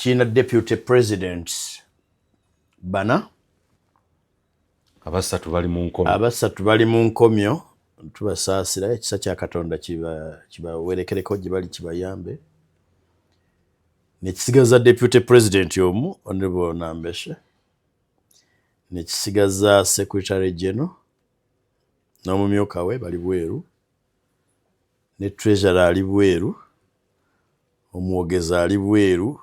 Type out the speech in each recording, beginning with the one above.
China deputy presidents bana abasatu bali mu nkomyo tubasaasira ekisa kya Katonda kibawerekereko gye bali kibayambe nekisigaza deputy president omu Honorable Nambeshe nekisigaza secretary general n'omumyuka we bali bweru ne treasurer ali bweru omwogeza ali bweru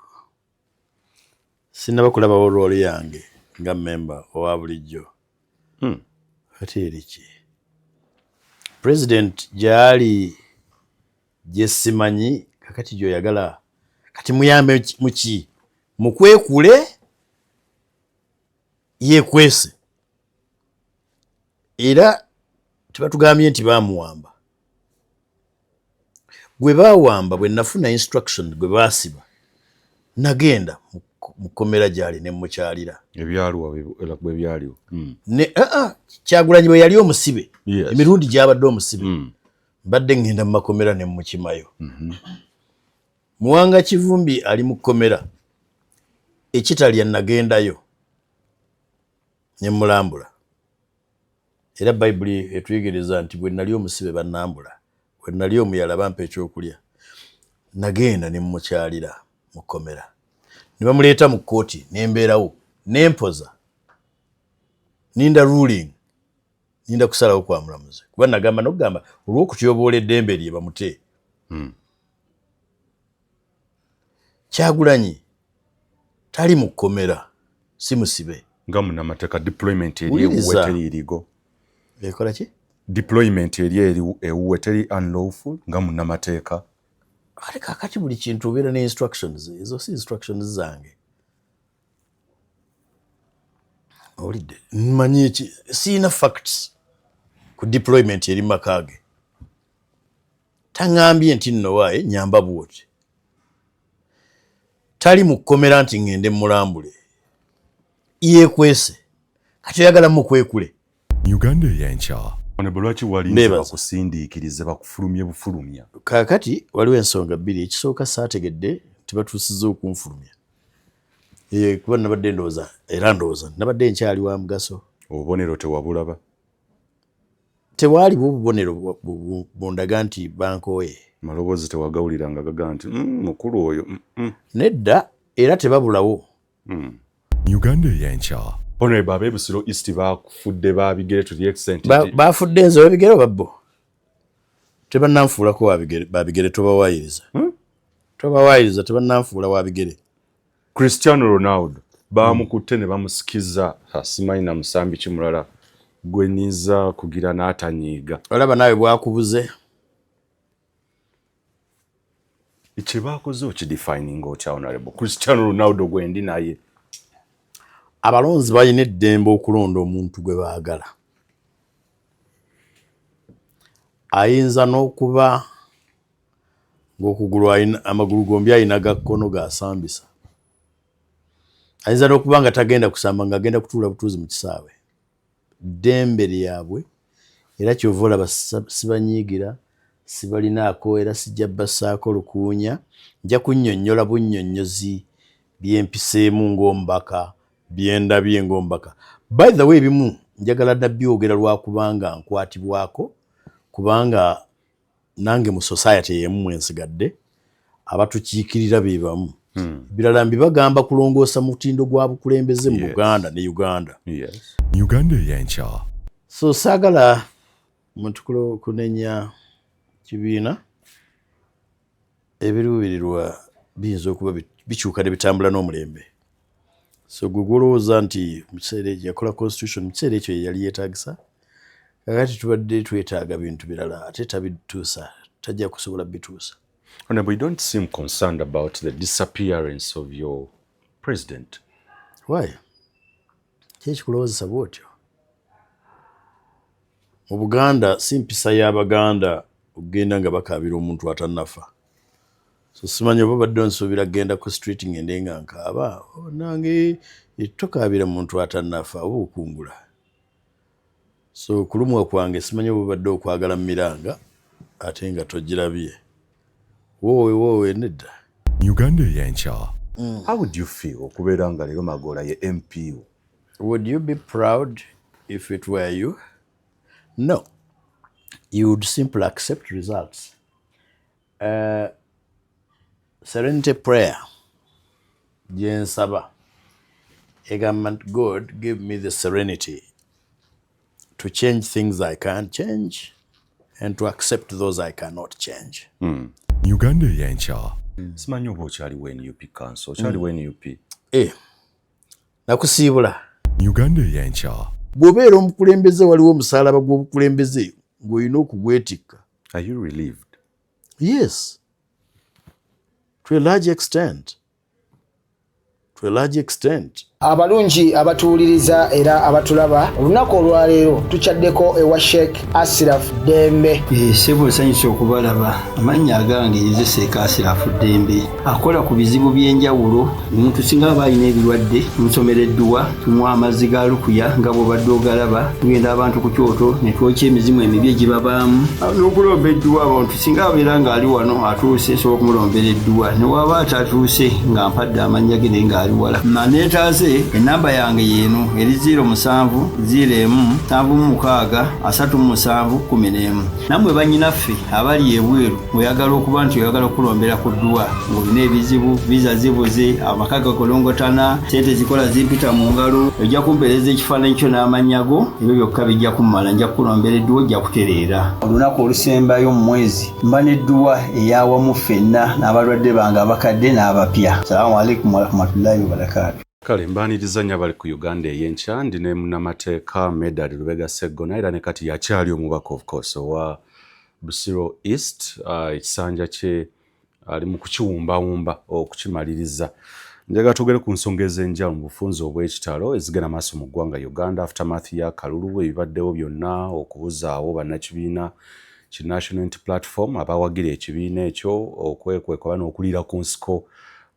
sinaba kulabawo role yange nga member owa bulijjo. Ate eriki president gyali gyesimanyi kakati gyoyagala kati muyambe muki mukwekule yekwese era tebatugambye nti bamuwamba gwe bawamba bwe nafuna instruction gwe basiba nagenda mukomera gyali ne mukyalira ebyaliwo bwe byaliwo ne Kyagulanyi bwe yali omusibe emirundi gyabadde omusibe badde ngenda mu makomera ne mukimayo. Muwanga Kivumbi ali mu komera ekitalya nagendayo ne mulambula era Bayibuli etuyigiriza nti bwe nali omusibe bannambula bwe nali omuyala bampa ekyokulya nagenda ne mukyalira mu komera ne bamuleeta mu kkooti nembeerawo nempoza ninda ruling ninda kusalawo kwa mulamuzi kuba nagamba n'okugamba olw'okutyoboola eddembe lye bamute. Kyagulanyi tali mu kkomera si musibe nga munnamateeka deployment eri ewuwe teri erigo ekola ki deployment eri ewuwe teri unlawful nga munnamateeka ate kakati buli kintu obeera ne instructions ezo si instructions zange olidde mmanyi eki siina facts ku deployment eri makage taŋŋambye nti nno waaye nyamba bwoti tali mu kkomera nti ngende mulambule yekwese kati oyagala mukwekule Uganda y'enkya lwaki walinze bakusindiikirize bakufulumye bufulumya kakati waliwo ensonga bbiri ekisooka saategedde tibatuusizza okunfulumya kuba nabadde ndowooza era ndowooza nabadde nkyali wa mugaso. obubonero tewabulaba tewaaliwo obubonero bundaga nti bankooye maloboozi tewagawuliranga gaga nti mukulu oyo nedda era tebabulawo. Uganda y'enkya Honorable ab'Ebusiro East bakufudde babigere to the extent bafudde nze babigere babbo tebannanfuulako babigere tobawaayiriza tobawaayiriza tebannanfuula wabigere. Cristiano Ronaldo bamukutte ne bamusikiza simanyi na musambi kimulala gweniza kugira n'atanyiiga olaba naawe bwakubuze ekyebakoze okidefininga otya Honorable Cristiano Ronaldo gwendi naye abalonzi balina eddembe okulonda omuntu gwe baagala ayinza n'okuba ng'okugulu amagulu gombi ayina ga kkono gaasambisa ayinza n'okuba nga tagenda kusamba ng'agenda kutuula butuuzi mu kisaawe ddembe lyabwe era kyova olaba sibanyiigira sibalinaako era sijja bassaako lukuunya nja kunnyonnyola bunnyonnyozi byempiseemu ng'omubaka byendabye ng'omubaka. By the way ebimu njagala nabyogera lwakubanga nkwatibwako kubanga nange mu society ey'emu mwensigadde abatukiikirira be bamu birala mbibagamba kulongoosa mutindo gwa bukulembeze mu Buganda ne Uganda. Uganda y'enkya So saagala muntu kunenya kibiina ebiruubirirwa biyinza okuba bikyuka ne bitambula n'omulembe. So gwe gwolowooza nti mu kiseera ekyo yakola constitution mu kiseera ekyo yali yeetaagisa kakati tubadde twetaaga bintu birala ate tabituusa tajja kusobola bituusa. Honorable, you don't seem concerned about the disappearance of your president. Why? Kyekikulowoozesa bwotyo? Mu Buganda si mpisa y'Abaganda okugenda nga bakaabira omuntu atannafa. So simanyi oba badde nsuubira genda ku street ngende nga nkaaba nange tokaabira muntu atannafa oba okungula. So kulumwa kwange simanyi oba badde okwagala mu miranga ate nga togirabye. Wowe nedda. Uganda y'enkya How would you feel okubeera nga leero Magoola ye MP? Would you be proud if it were you? No. You would simply accept results. Serenity prayer. Jensaba. Government, God, give me the serenity to change things I can't change and to accept those I cannot change. Uganda y'enkya. Simanyi oba okyaliwo NUP council, okyaliwo NUP? Nakusiibula. Uganda y'enkya. Bw'obeera omukulembeze waliwo omusaalaba gw'obukulembeze ng'olina okugwetikka. Are you relieved? Yes. To a large extent. To a large extent. Abalungi abatuwuliriza era abatulaba olunaku olwaleero tukyaddeko ewa Sheikh Ashraf Dembe. Ssebo nsanyusa okubalaba. Amannya agange ye Sheikh Ashraf Dembe akola ku bizibu by'enjawulo. Omuntu singa aba alina ebirwadde tumusomereddwa, tumuwa amazzi ga lukuya nga bw'obadde ogalaba, tugenda abantu ku kyoto ne twokya emizimu emibi egibabaamu n'okulomba edduwa. Abantu singa abeera ng'ali wano atuuse sobola okumulombera edduwa, ne waba atatuuse nga mpadde amannya ge naye ng'ali wala. Neetaaze enamba yange yeeno eri 0701763711. Nammwe bannyinaffe abali ebweru oyagala okuba nti oyagala okulombera ku dduwa ng'olina ebizibu, viza zibuze, amaka gakolongotana, ssente zikola zimpita mu ngalo, ojja kumpeereza ekifaananyi kyo n'amannya go, ebyo byokka bijja kummala. Nja kukulombera edduwa, ojja kutereera. Olunaku olusembayo mu mwezi mba n'edduwa eyawamu ffenna n'abalwadde bange abakadde n'abapya. Salaamu alaikum warahmatullahi wabarakatuh. Kale mbaaniriza nnyo abali ku Uganda ey'enkya. Ndi ne munnamateeka Medard Lubega Sseggona era ne kati yakyali omubaka of course owa Busiro East. Ekisanja kye ali mu kukiwumbawumba okukimaliriza. Njagala tugere ku nsonga ez'enjawulo mu bufunze obw'ekitalo ezigenda maaso mu ggwanga Uganda aftermath ya kalulu ebibaddewo byonna, okubuzaawo bannakibiina ki National Unity Platform abawagira ekibiina ekyo, okwekweka n'okulira ku nsiko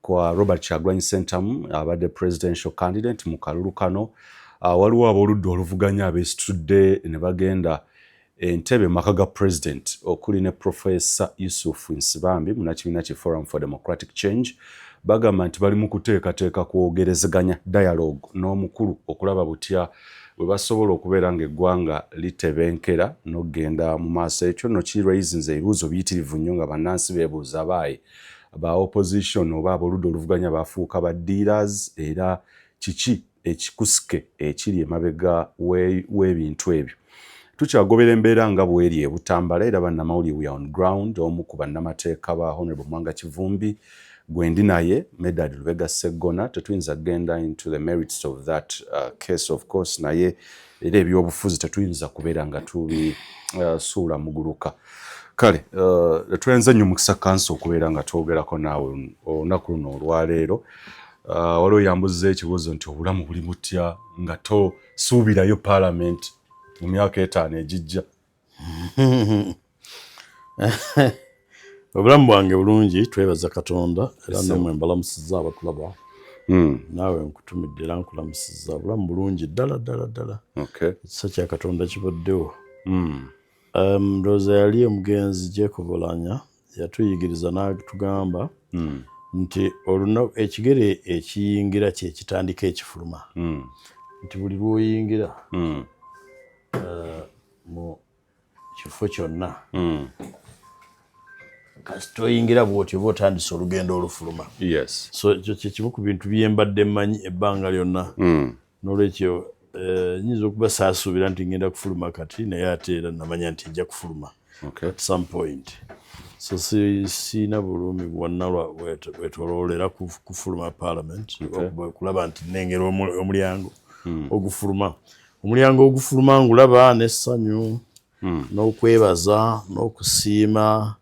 kwa Robert Kyagulanyi Ssentamu abadde presidential candidate mu kalulu kano. Waliwo ab'oludda oluvuganya abeesitudde ne bagenda entebe maka ga president okuli ne Professor Yusuf Nsibambi munnakibiina ki Forum for Democratic Change. Bagamba nti bali mu kuteekateeka kwogerezeganya dialogue n'omukulu okulaba butya bwe basobola okubeera ng'eggwanga litebenkera n'okugenda mu maaso. Ekyo nno kiraisinze ebibuuzo biyitirivu nnyo nga bannansi beebuuza baayi ba opposition oba ab'oludda oluvuganya bafuuka ba dealers era kiki ekikusike ekiri emabega w'ebintu ebyo. Tukyagobera embeera nga bw'eri e Butambala era bannamawulire we are on ground. Omu ku bannamateeka ba Honorable Mwanga Kivumbi gwe ndi naye Medard Lubega Sseggona. Tetuyinza genda into the merits of that case of course, naye era ebyobufuzi tetuyinza kubeera nga tubisuula muguluka. Kale tuyenza nnyo mukisa kanso okubeera nga twogerako naawe olunaku luno olwaleero. Waliwo yambuza ekibuuzo nti obulamu buli butya nga tosuubirayo Parliament mu myaka 5 egijja. Obulamu bwange bulungi, twebaza Katonda era namwe mbalamusizza abatulaba. Naawe nkutumidde era nkulamusizza. Obulamu bulungi ddala ddala ddala. Ekisa kya Katonda kibaddewo. Ndowooza yali omugenzi Jacob Olanya yatuyigiriza n'atugamba nti ekigere ekiyingira kye kitandika ekifuluma. Nti buli lw'oyingira mu kifo kyonna kasita oyingira bw'otyo oba otandise olugendo olufuluma. So ekyo kyekimu ku bintu bye mbadde mmanyi ebbanga lyonna. N'olwekyo nyinza okuba saasuubira nti ngenda kufuluma kati naye ate era namanya nti nja kufuluma at some point. So siina bulumi bwonna bwetoloolera kufuluma Parliament okulaba nti nnengera omulyango ogufuluma. Omulyango ogufuluma ngulaba n'essanyu n'okwebaza n'okusiima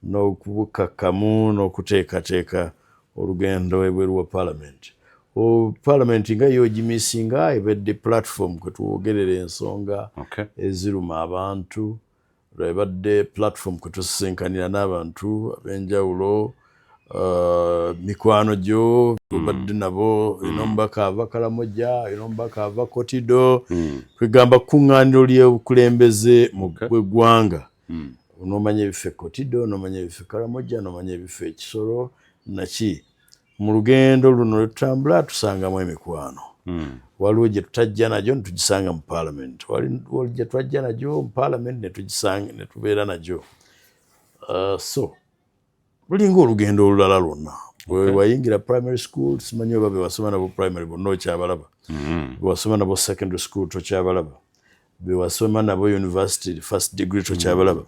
n'okubukakkamu n'okuteekateeka olugendo ebweru wa Parliament. Parliament nga yogimisinga ebadde platform kwe tuwogerera ensonga eziruma abantu, ebadde platform kwe tusisinkanira n'abantu ab'enjawulo, mikwano gyo obadde nabo, omubaka ava Karamoja, omubaka ava Kotido, kwegamba kuŋŋaaniro ly'obukulembeze mu ggwanga. N'omanya ebifo Kotido, n'omanya ebifo Karamoja, n'omanya ebifo Ekisoro naki. mu lugendo luno lutambula tusangamu emikwano. Waliwo gye tutajja nagyo ne tugisanga mu Parliament. Waliwo gye twajja nagyo mu Parliament ne tugisanga ne tubeera nagyo. So lulinga olugendo olulala lwonna. Bwe wayingira primary school simanyi oba be wasoma nabo primary bonna okyabalaba. Bwe wasoma nabo secondary school tokyabalaba. Be wasoma nabo university first degree tokyabalaba.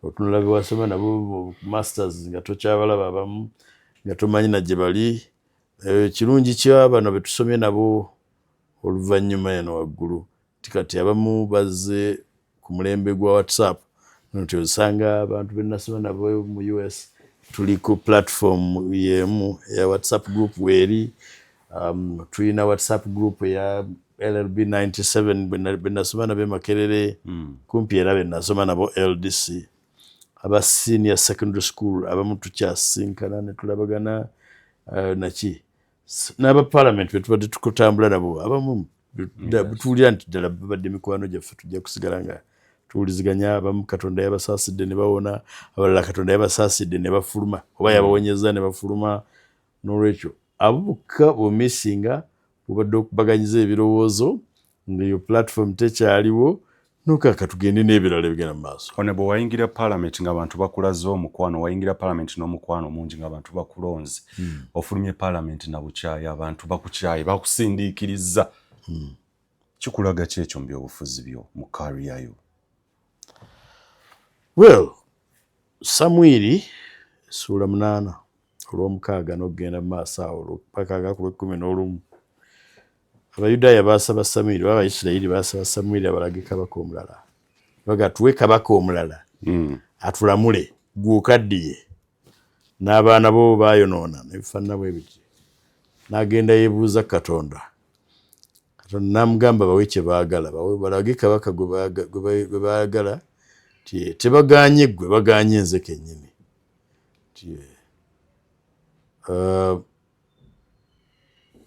Otunula be wasoma nabo masters nga tokyabalaba abamu nga tomanyi na gye bali. Kirungi kya bano be tusomye nabo oluvannyuma eno waggulu. Tikati abamu bazze ku mulembe gwa WhatsApp. Nti osanga abantu be nasoma nabo mu US tuli ku platform yemu ya WhatsApp group weri. Tulina WhatsApp group ya LLB 97 be nasoma nabo Makerere. Kumpi era be nasoma nabo LDC. Aba senior secondary school abamu tukyasinkana ne tulabagana naki n'aba parliament be tubadde tukutambula nabo abamu tuwulira nti ddala babadde mikwano gyaffe tujja kusigala nga tuwuliziganya. Abamu Katonda yabasaasidde ne bawona, abalala Katonda yabasaasidde ne bafuluma oba yabawonyeza ne bafuluma. N'olwekyo abo bokka b'omissinga bw'obadde okubaganyiza ebirowoozo ng'eyo platform tekyaliwo nokaka tugende n'ebirala ebigenda mu maaso. One bwe wayingira Parliament ng'abantu bakulaze omukwano, wayingira Parliament n'omukwano mungi ng'abantu bakulonze, ofulumye Parliament na bukyayi abantu bakukyayi bakusindiikiriza. Kikulaga ki ekyo mu byobufuzi byo mu career yo? Well, Samwiri sura 8 olw'omukaaga n'okugenda mu maaso awo paka ku 11 Abayudaaya baasaba Samwiri, Abayisirayiri baasaba Samwiri abalage kabaka omulala. Baga tuwe kabaka omulala atulamule gw'okaddiye n'abaana bo baayonoona n'ebifaanana bwe biti. N'agenda yeebuuza Katonda. Katonda n'amugamba bawe kye baagala, balage kabaka gwe baagala. Tebagaanye ggwe, bagaanye nze kennyini.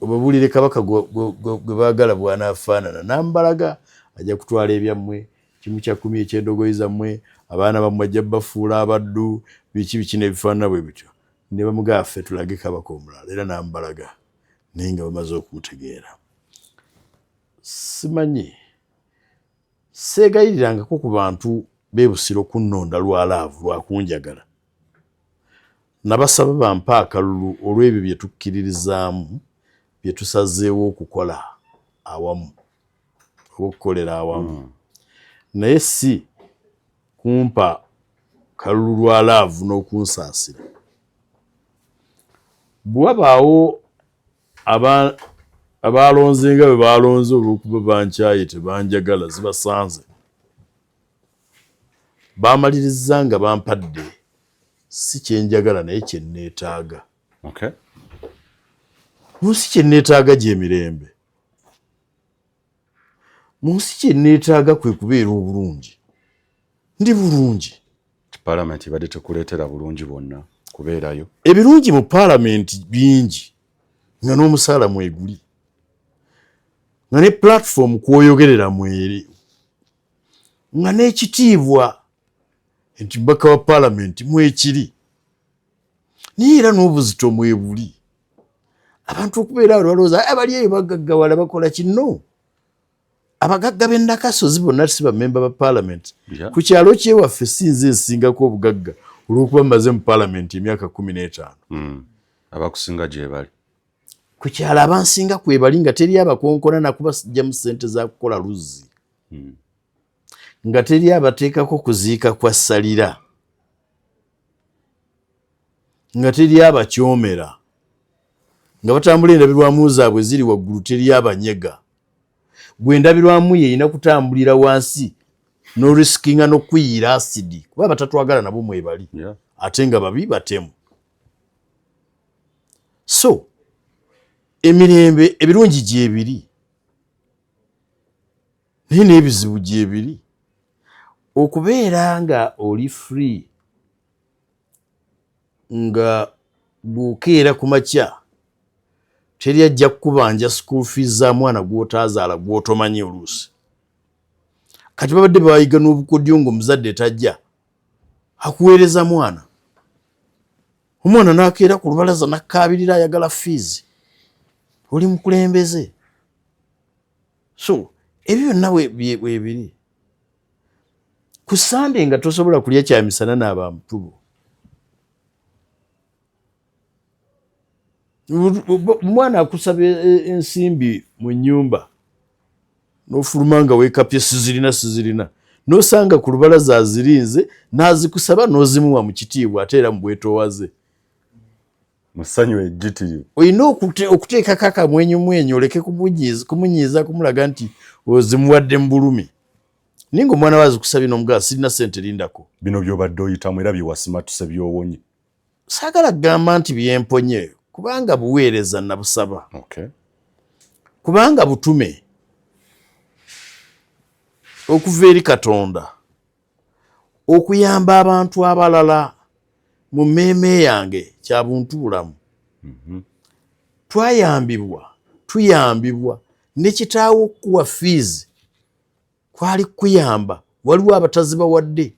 Obabuulire kabaka gwe baagala bw'anaafaanana. N'ambalaga ajja kutwala ebyammwe, kimu kya 10 eky'endogoyi zammwe, abaana bammwe ajja bafuula abaddu, biki n'ebifaanana bwe bityo. Ne bamugamba ffe tulage kabaka omulala, era n'ambalaga naye nga bamaze okumutegeera. Simanyi seegayirirangako ku bantu beebusiro kunnonda lwalaavu lwakunjagala. Nabasaba bampa akalulu olw'ebyo bye tukkiririzaamu bye tusazeewo okukola awamu oba okukolera awamu. Naye si kumpa kalulu lwa laavu n'okunsaasira. Bwe wabaawo abaalonze nga bwe baalonze olw'okuba bankyaye tebanjagala zibasanze, baamaliriza nga bampadde si kyenjagala naye kye nneetaaga. Okay. Mu nsi kye nneetaaga gy'emirembe. Mu nsi kye nneetaaga kwe kubeera obulungi. Ndi bulungi. Parliament ibadde tekuleetera bulungi bwonna kubeerayo. Ebirungi mu Parliament bingi nga n'omusaala mweguli. Nga ne platform kw'oyogerera mweri. Nga n'ekitiibwa nti bbaka wa Parliament mwekiri. Naye era n'obuzito mwebuli. Abantu okubeera awo balowooza abali eyo bagaggawala bakola kino. Abagagga b'e Nakasozi bonna si bammemba ba Parliament. Ku kyalo kyewaffe sinze ensingako obugagga olw'okuba mmaze mu Parliament emyaka 15. Abakusinga gye bali. Ku kyalo abansinga kwebali nga teri abakonkona nakuba sijjamu ssente za kukola luzzi. Nga teri abateekako kuziika kwa ssalira. Nga teri abakyomera. Nga batambula endabirwamu zaabwe ziri waggulu teri abanyega. Gwe endabirwamu ye erina kutambulira wansi n'orisikinga n'okuyira asidi kuba batatwagala nabo mwebali. Ate nga babi batemu. So emirembe ebirungi gyebiri naye n'ebizibu gyebiri. Okubeera nga oli free nga bw'okeera ku makya teri ajja kukubanja school fees za mwana gw'otaazaala gw'otomanyi oluusi. Kati babadde bayiga n'obukodyo ng'omuzadde tajja akuweereza mwana. omwana nakeera ku lubalaza nakabirira ayagala fees oli mukulembeze so ebyo nawe biri ku Sunday nga tosobola kulya kyamisana n'abamutubo omwana akusaba ensimbi mu nnyumba n'ofuluma nga weekapye sizirina n'osanga ku lubalaza azirinze n'azikusaba n'ozimuwa mu kitiibwa ate era mu bwetoowaze musanyu ejjitirivu olina okuteekako akamwenyumwenyu oleke kumunyiiza kumulaga nti ozimuwadde mu bulumi naye nga omwana wazikusabye n'omugaa sirina ssente lindako bino by'obadde oyitamu era byewasimatuse byowonye saagala kugamba nti byemponye kubanga buweereza nabusaba kubanga butume okuva eri Katonda okuyamba abantu abalala mu mmeeme yange kya buntubulamu tuyambibwa ne kitaawo okuwa fees kwali kuyamba waliwo abatazibawadde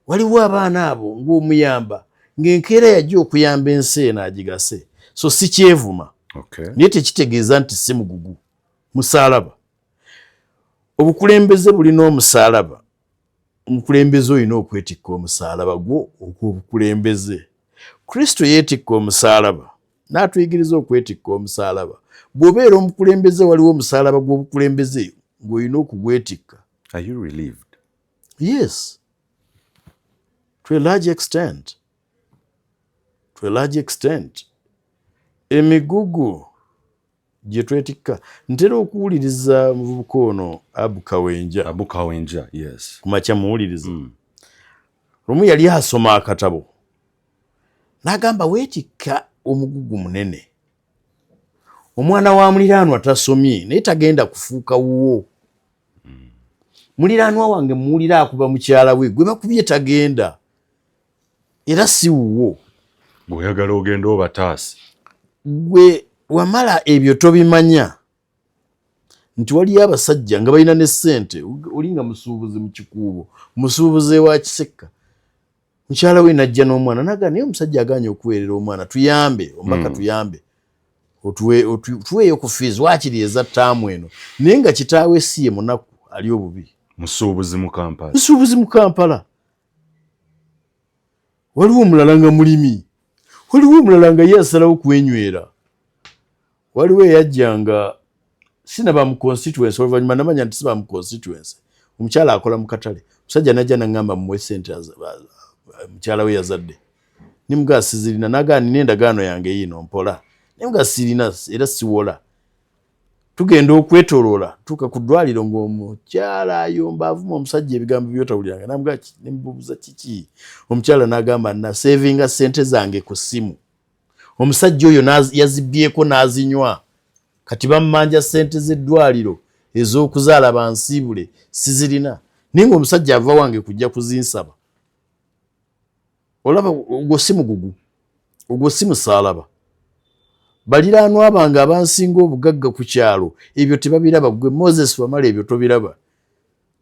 waliwo abaana abo ng'omuyamba ng'enkeera yajja okuyamba ensi eno agigase so si kyevuma naye tekitegeeza nti si mugugu musaalaba obukulembeze bulina omusaalaba omukulembeze olina okwetikka omusaalaba gwo ogw'obukulembeze Kristo yeetikka omusaalaba n'atuyigiriza okwetikka omusaalaba bw'obeera omukulembeze waliwo omusaalaba gw'obukulembeze ng'olina okugwetikka. Are you relieved? Yes, to a large extent. Emigugu gye twetikka ntera okuwuliriza muvubuka ono Abu Kawenja yes kumakya muwuliriza lumu yali asoma akatabo n'agamba weetikka omugugu munene omwana wa muliraanwa tasomye naye tagenda kufuuka wuwo muliraanwa wange muwulira akuba mukyala we gwe bakubye tagenda era si wuwo bw'oyagala ogenda obataasi gwe wamala ebyo tobimanya nti waliyo abasajja nga balina ne ssente oli nga musuubuzi mu kikuubo musuubuzi wa Kisekka mukyala we najja n'omwana naga naye omusajja aganye okuweerera omwana tuyambe omubaka tuyambe tuweeyo ku fees waakiri eza ttaamu eno naye nga kitaawe si ye munaku ali obubi musuubuzi mu Kampala waliwo omulala nga mulimi waliwo omulala nga ye asalawo kwenywera waliwo eyajjanga sinaba mu constituency oluvannyuma namanya nti siba mu constituency omukyala akola mu katale musajja najja naŋŋamba mumuwe ssente mukyala we yazadde nimugaa sizirina nagaa nina endagaano yange yiino mpola nimugaa sirina era siwola tugenda okwetoloola tuuka ku ddwaliro ng'omukyala ayomba avuma omusajja ebigambo byotawuliranga namugaa nemubuuza kiki omukyala n'agamba naseevinga ssente zange ku ssimu omusajja oyo yazibbyeko n'azinywa kati bamumanja ssente z'eddwaliro ez'okuzaala bansiibule sizirina naye ng'omusajja ava wange kujja kuzinsaba olaba ogwo si mugugu ogwo si musaalaba baliraanwa bange abansinga obugagga ku kyalo ebyo tebabiraba gwe Moses wamala ebyo tobiraba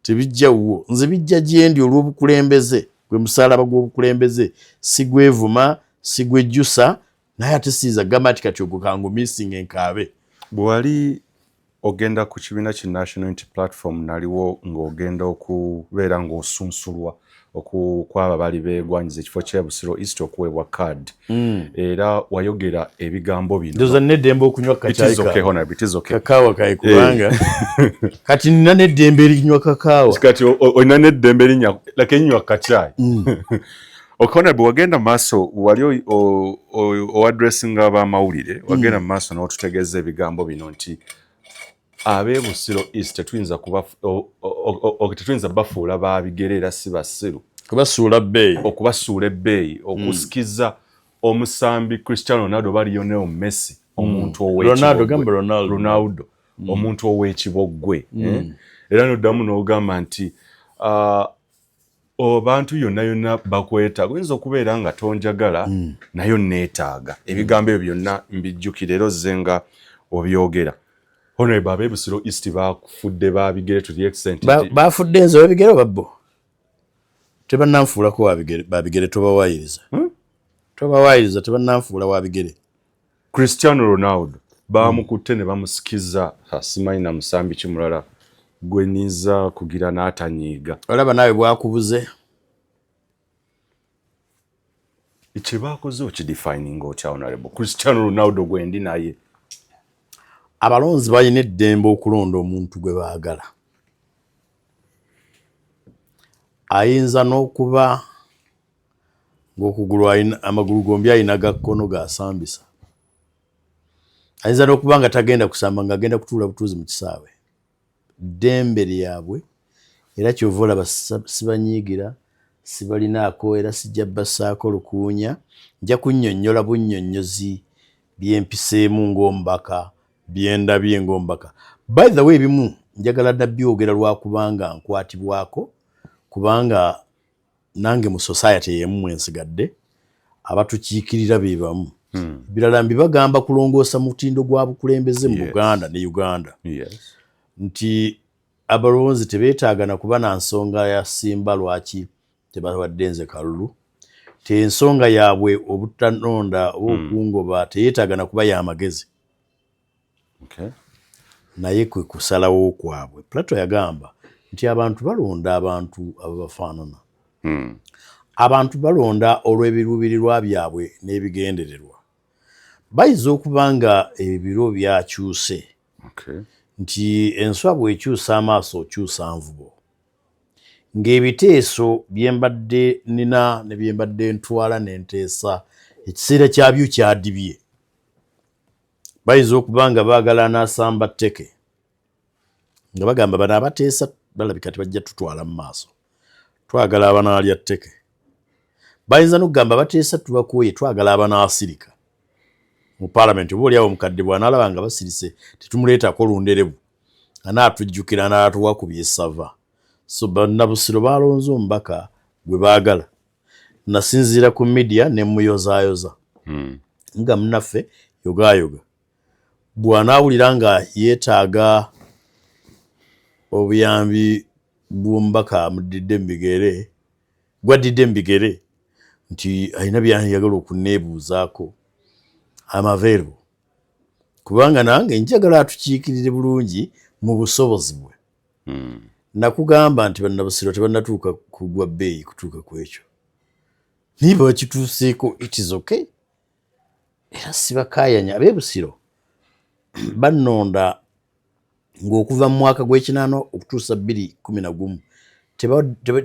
tebijja wuwo nze bijja gyendi olw'obukulembeze gwe musaalaba gw'obukulembeze si gwevuma si gwejjusa naye ate siiza gamba nti kati ogwo kangumiisinga enkaabe bwe wali ogenda ku kibiina ki National Unity Platform naliwo ng'ogenda okubeera ng'osunsulwa kwaba bali beegwanyiza ekifo kya Busiro East okuweebwa kaadi era wayogera ebigambo bino ndoza n'eddembe okunywa kakaawa kayi kubanga kati nina n'eddembe erinywa kakaawa kati olina n'eddembe erinywa kacaayi okona bwe wagenda maaso wali owadressinga ab'amawulire wagenda mu maaso n'otutegeeza ebigambo bino nti ab'e Busiro East tetuyinza bafuula babigere era si basiru okubasuula ebbeeyi okusikiza omusambi Cristiano Ronaldo oba Lionel Messi omuntu Ronaldo omuntu ow'ekiboggwe era n'oddamu n'ogamba nti abantu yonna bakwetaaga oyinza okubeera nga tonjagala nayo neetaaga ebigambo ebyo byonna mbijjukira era ozze nga obyogera Honorable ab'e Busiro East bafudde babigere to the extent bafudde nze babigere babbo tebannanfuulako babigere tobawaayiriza tobawaayiriza tebannanfuula wa bigere. Cristiano Ronaldo bamukutte ne bamusikiza simanyi na musambi kimulala gweniza kugira n'atanyiiga. Olaba naawe bwakubuze. Ekye baakoze okidefining otya Honorable Cristiano Ronaldo gwendi naye. Abalonzi balina eddembe okulonda omuntu gwe baagala. Ayinza n'okuba ng'okugulu amagulu gombi ayina ga kkono gaasambisa. Ayinza n'okuba nga tagenda kusamba ng'agenda kutuula butuuzi mu kisaawe. Ddembe lyabwe era kyova olaba sibanyiigira sibalinaako era sijja bassaako lukuunya. Nja kunnyonnyola bunnyonnyozi byempiseemu ng'omubaka byendabye ng'omubaka. By the way ebimu njagala nabyogera lwakubanga nkwatibwako kubanga nange mu society ey'emu mwensigadde abatukiikirira be bamu. Birala mbibagamba kulongoosa mutindo gwa bukulembeze mu Buganda ne Uganda. Nti abalonzi tebeetaagana kuba na nsonga ya simba lwaki tebawadde nze kalulu. Ensonga yaabwe obutanonda okungoba teyeetaagana kuba y'amagezi. Naye kwe kusalawo kwabwe. Plato yagamba nti abantu balonda abantu ababafaanana. Abantu balonda olw'ebiruubirirwa byabwe n'ebigendererwa. Bayinza okuba nga ebiro byakyuse. Nti enswa bw'ekyusa amaaso okyusa nvubo. Ng'ebiteeso bye mbadde nina ne bye mbadde ntwala ne nteesa ekiseera kyabyo kyadibye. Bayinza okuba nga baagala n'asamba tteke nga bagamba bano abateesa balabika tebajja tutwala mu maaso. Twagala abanaalya tteke. Bayinza n'okugamba bateesa tubakooye twagala abanaasirika. Mu Parliament oba oliawo omukadde bw'anaalaba nga basirise tetumuleetako lunderebu anaatujjukira n'atuwa ku byesava. So bannabusiro baalonze omubaka gwe baagala. Nasinziira ku media ne muyozaayoza. Nga munnaffe yogaayoga. Bw'anaawulira nga yeetaaga obuyambi bw'omubaka amuddidde mu bigere, gwaddidde mu bigere nti alina byayagala okunneebuuzaako amaveeru. Kubanga nange njagala atukiikirire bulungi mu busobozi bwe. Nakugamba nti bannabusiro tebannatuuka kugwa bbeeyi kutuuka ku ekyo. Niba bakituuseeko it is okay. Era sibakaayanya ab'ebusiro bannonda ng'okuva mu mwaka gw'ekinaana okutuusa 2011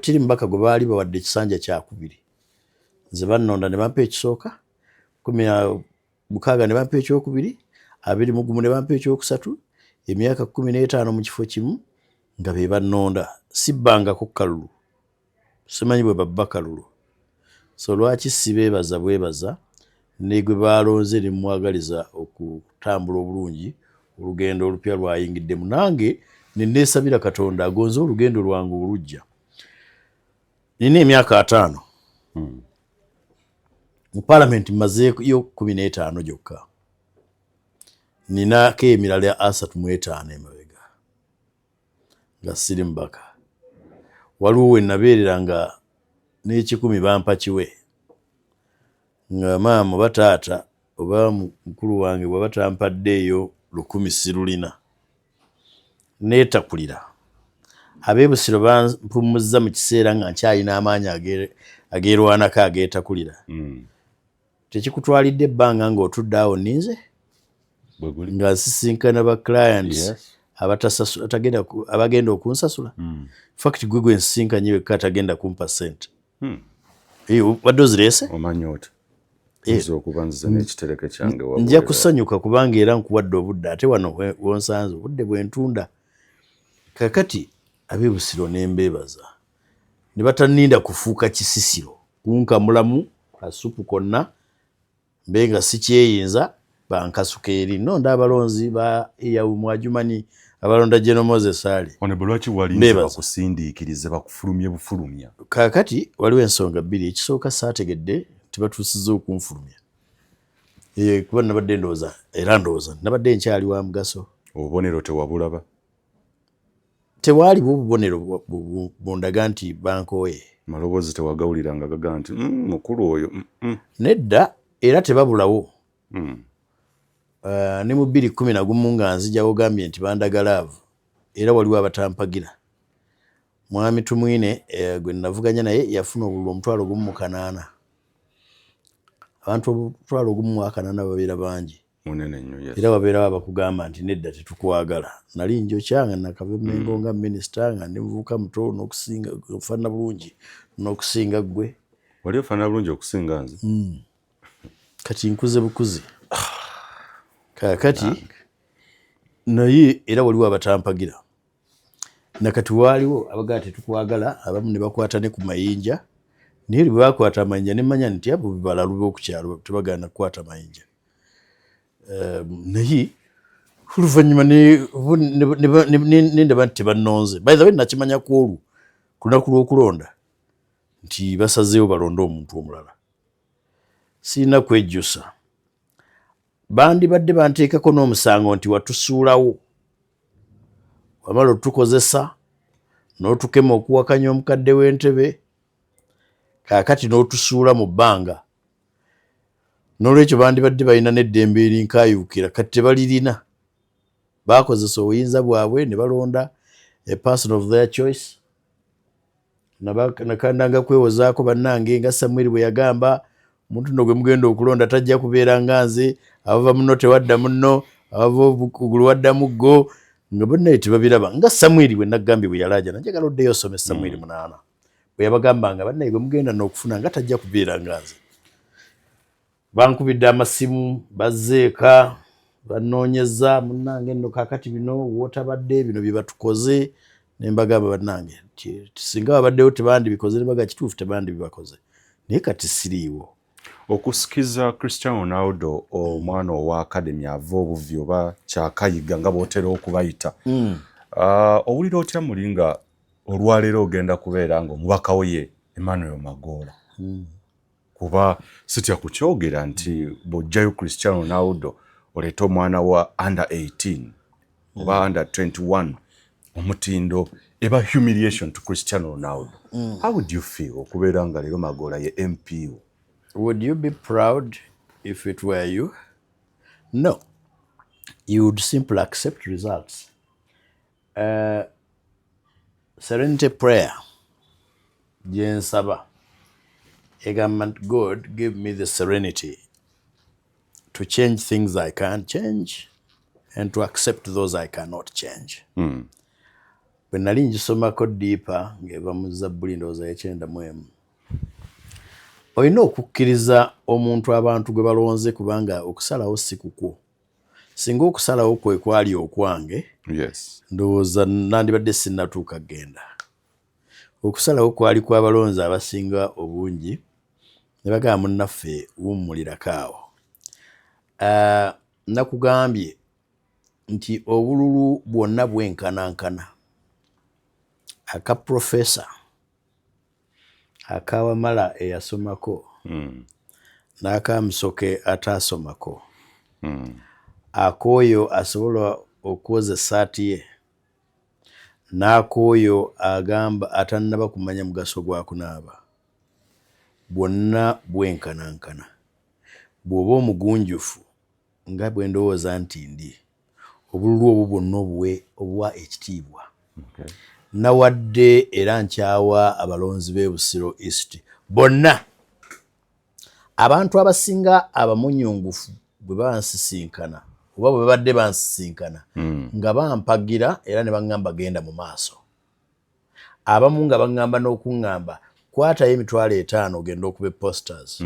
teri mubaka gwe baali bawadde ekisanja kyakubiri. Nze bannonda ne bampa ekisooka, 16 ne bampa ekyokubiri, 21 ne bampa ekyokusatu, emyaka 15 mu kifo kimu nga be bannonda. Sibbangako kalulu. Simanyi bwe babba kalulu. So lwaki sibeebaza bwebaza ne gwe baalonze ne mwagaliza okutambula obulungi olugendo olupya lwayingiddemu. Nange ne neesabira Katonda agonze olugendo lwange olujja. Nina emyaka 5. Mu Parliament mmazeeyo 15 gyokka. Ninako emirala 35 emabega nga siri mubaka. Waliwo we nabeerera nga n'ekikumi bampa kiwe. Nga maama oba taata oba mukulu wange bw'aba tampaddeeyo 10 sirulina. Neetakulira. Ab'ebusiro bampumuzza mu kiseera nga nkyalina amaanyi ageerwanako ageetakulira. Tekikutwalidde ebbanga ng'otudde awo nninze nga nsisinkana ba clients abagenda okunsasula. Fact gwe gwe nsisinkanye wekka atagenda kumpa ssente. Wadde ozireese? Omanyi oti nze okuba nze n'ekitereke kyange wabwe. Nja kusanyuka kubanga era nkuwadde obudde ate wano wonsanze obudde bwentunda. Kakati ab'ebusiro ne mbeebaza ne batanninda kufuuka kisisiro kunkamulamu kasupu konna mbe nga sikyeyinza bankasuka eri. Nonda abalonzi ba eyawu Mwajumani abalonda General Moses Ali. Honorable lwaki walinze bakusindiikirize bakufulumye bufulumya? Kakati waliwo ensonga 2. Ekisooka saategedde tebatuusizza okunfulumya. Kuba nabadde ndowooza era ndowooza nabadde nkyali wa mugaso. Obubonero tewabulaba? tewali bubonero bundaga nti bankoye maloboozi tewagawuliranga gaga nti mukulu oyo nedda era tebabulawo ne mu 2011 nga nzijawo gambye nti bandagalaavu era waliwo abatampagira mwami Tumwine gwe navuganya naye yafuna obululu 1,800 abantu 1,800 babeera bangi munene nnyo yes. Era babeerawo abakugamba nti nedda tetukwagala nali njokyanga nakava Mengo nga minisita nga ndimuvuka muto n'okusinga ofana bulungi n'okusinga gwe wali ofana bulungi okusinga nze kati nkuze bukuzi kakati naye era waliwo abatampagira nakati waliwo abagaa tetukwagala abamu ne bakwata ne ku mayinja naye bwe bakwata amayinja ne manya nti abo balalu b'okukyalo tebagaana kukwata mayinja naye oluvannyuma nendaba nti tebannonze by the way nakimanya ku olwo ku lunaku lw'okulonda nti basazeewo balonde omuntu omulala sirina kwejjusa bandibadde banteekako n'omusango nti watusuulawo wamala otukozesa n'otukema okuwakanya omukadde w'entebe kaakati n'otusuula mu bbanga n'olwekyo bandibadde balina n'eddembe erinkaayuukira kati tebalirina baakozesa obuyinza bwabwe ne balonda a person of their choice nakandanga kwewozaako bannange nga Samuel bwe yagamba omuntu nno gwe mugenda okulonda tajja kubeera nga nze abava muno tewadda muno abava obukugulu wadda muggo nga bonna tebabiraba nga Samuel bwe nagambye bwe yalaaja najagala oddeyo osome Samuel 8 bwe yabagambanga bannaye bwe mugenda n'okufuna nga tajja kubeera nga nze bankubidde amasimu bazzeeka banoonyeza munnange nno kaakati bino wootabadde bino bye batukoze ne mbagamba bannange singa babaddewo tebandibikoze ne baga kituufu tebandibibakoze naye kati siriiwo okusikiza Cristiano Ronaldo omwana owa academy ava obuvi oba kyakayiga nga bootera okubayita owulira otya muli nga olwaleero ogenda kubeera nga omubakawo ye Emmanuel Magoola kuba sitya kukyogera nti bw'ojjayo Cristiano Ronaldo oleeta omwana wa under 18 oba under 21 omutindo eba humiliation to Cristiano Ronaldo. How would you feel okubeera nga leero Magoola ye MP? Would you be proud if it were you? No. You would simply accept results. Serenity prayer. Jensaba. Government God give me the serenity to change things I can't change and to accept those I cannot change. Bwe nali ngisomako deeper ng'eva mu Zabbuli ndowooza y'ekyenda olina okukkiriza omuntu abantu gwe balonze kubanga okusalawo si kukwo. Singa okusalawo kwe kwali okwange, ndowooza nandibadde sinnatuuka genda. Okusalawo kwali kw'abalonzi abasinga obungi ne bagamba munnaffe wummulirako awo. Nakugambye nti obululu bwonna bwenkanankana. Aka professor akawamala eyasomako n'akamusoke ataasomako ak'oyo asobola okwoza essaati ye n'ak'oyo agamba atannaba kumanya mugaso gwa kunaaba bwonna bwenkanankana. Bw'oba omugunjufu nga bwe ndowooza nti ndi obululu obwo bwonna obuwa ekitiibwa. Nawadde era nkyawa abalonzi b'e Busiro East bonna abantu abasinga abamunyungufu bwe bansisinkana oba bwe babadde bansisinkana nga bampagira era ne baŋŋamba genda mu maaso. Abamu nga baŋŋamba n'okuŋŋamba kwatayo $50,000 ogenda okuba posters.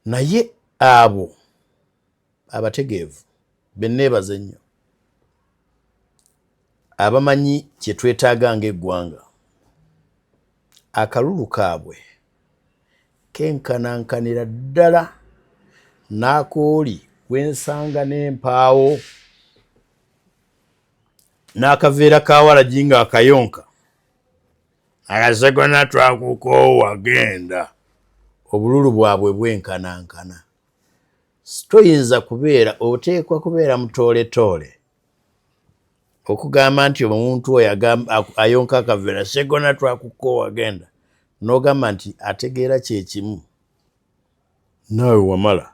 Naye abo abategeevu benneebaze nnyo abamanyi kye twetaaga ng'eggwanga. Akalulu kaabwe kenkanankanira ddala n'akooli wensanga n'empaawo n'akaveera ka waragi nga akayonka akasegona twakukoowa genda. Obululu bwabwe bwenkanankana. toyinza kubeera oteekwa kubeera mutooletoole okugamba nti omuntu oyo ayonka akaveera Sseggona twakukoowa genda n'ogamba nti ategeera kyekimu naawe Wamala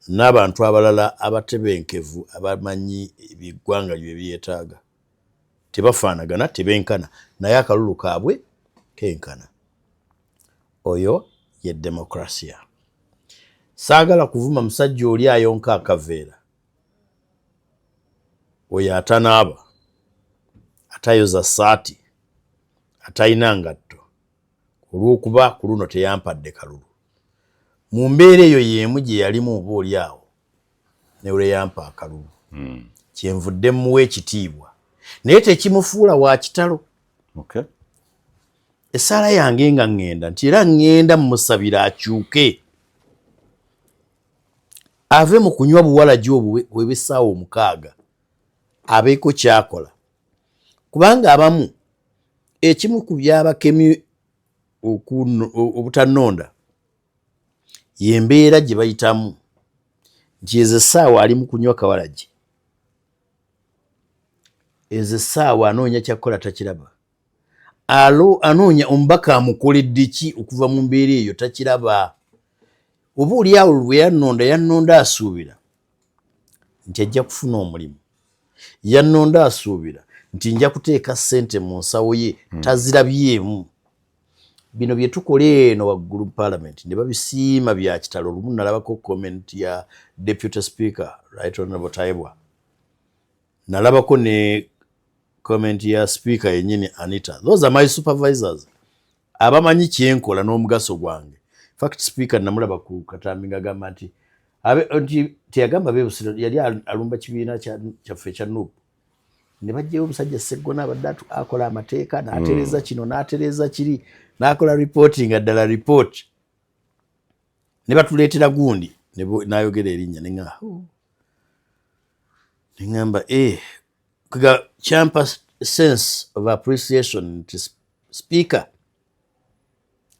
n'abantu abalala abatebenkevu abamanyi ebiggwanga bye byetaaga tebafaanagana tebenkana naye akalulu kaabwe kenkana. Oyo ye demokrasia. Saagala kuvuma musajja oli ayonka akaveera oyo atanaaba atayoza ssaati atayina ngatto olw'okuba ku luno teyampadde kalulu. Mu mbeera eyo y'emu gye yalimu oba oli awo ne lwe yampa akalulu kyenvudde muwa ekitiibwa naye tekimufuula wa kitalo. Essaala yange nga ŋŋenda nti era ŋŋenda mmusabira akyuke ave mu kunywa buwalagi obw'ebisaawa 6 abeeko kyakola kubanga abamu ekimu ku byabakemi obutannonda y'embeera gye bayitamu nti ezo essaawa ali mu kunywa kawalagi, ezo essaawa anoonya kyakukola takiraba, anoonya omubaka amukoledde ki okuva mu mbeera eyo takiraba. Oba oli awo lwe yannonda asuubira nti ajja kufuna omulimu, yannonda asuubira nti nja kuteeka ssente mu nsawo ye tazirabyemu. Bino bye tukola eno waggulu Parliament ne babisiima bya kitalo. Olumu nalabako comment ya Deputy Speaker Right Honorable Taibwa, nalabako ne comment ya Speaker yennyini Anita. Those are my supervisors abamanyi kyenkola n'omugaso gwange. In fact Speaker namulaba ku katambi ng'agamba nti teyagamba Beebusiro yali alumba kibiina kyaffe kya NUP ne bajjayo omusajja Sseggona abadde akola amateeka n'atereeza kino n'atereeza kiri n'akola reporting addala report ne batuleetera gundi n'ayogera erinnya neŋŋamba kyampa sense of appreciation nti Speaker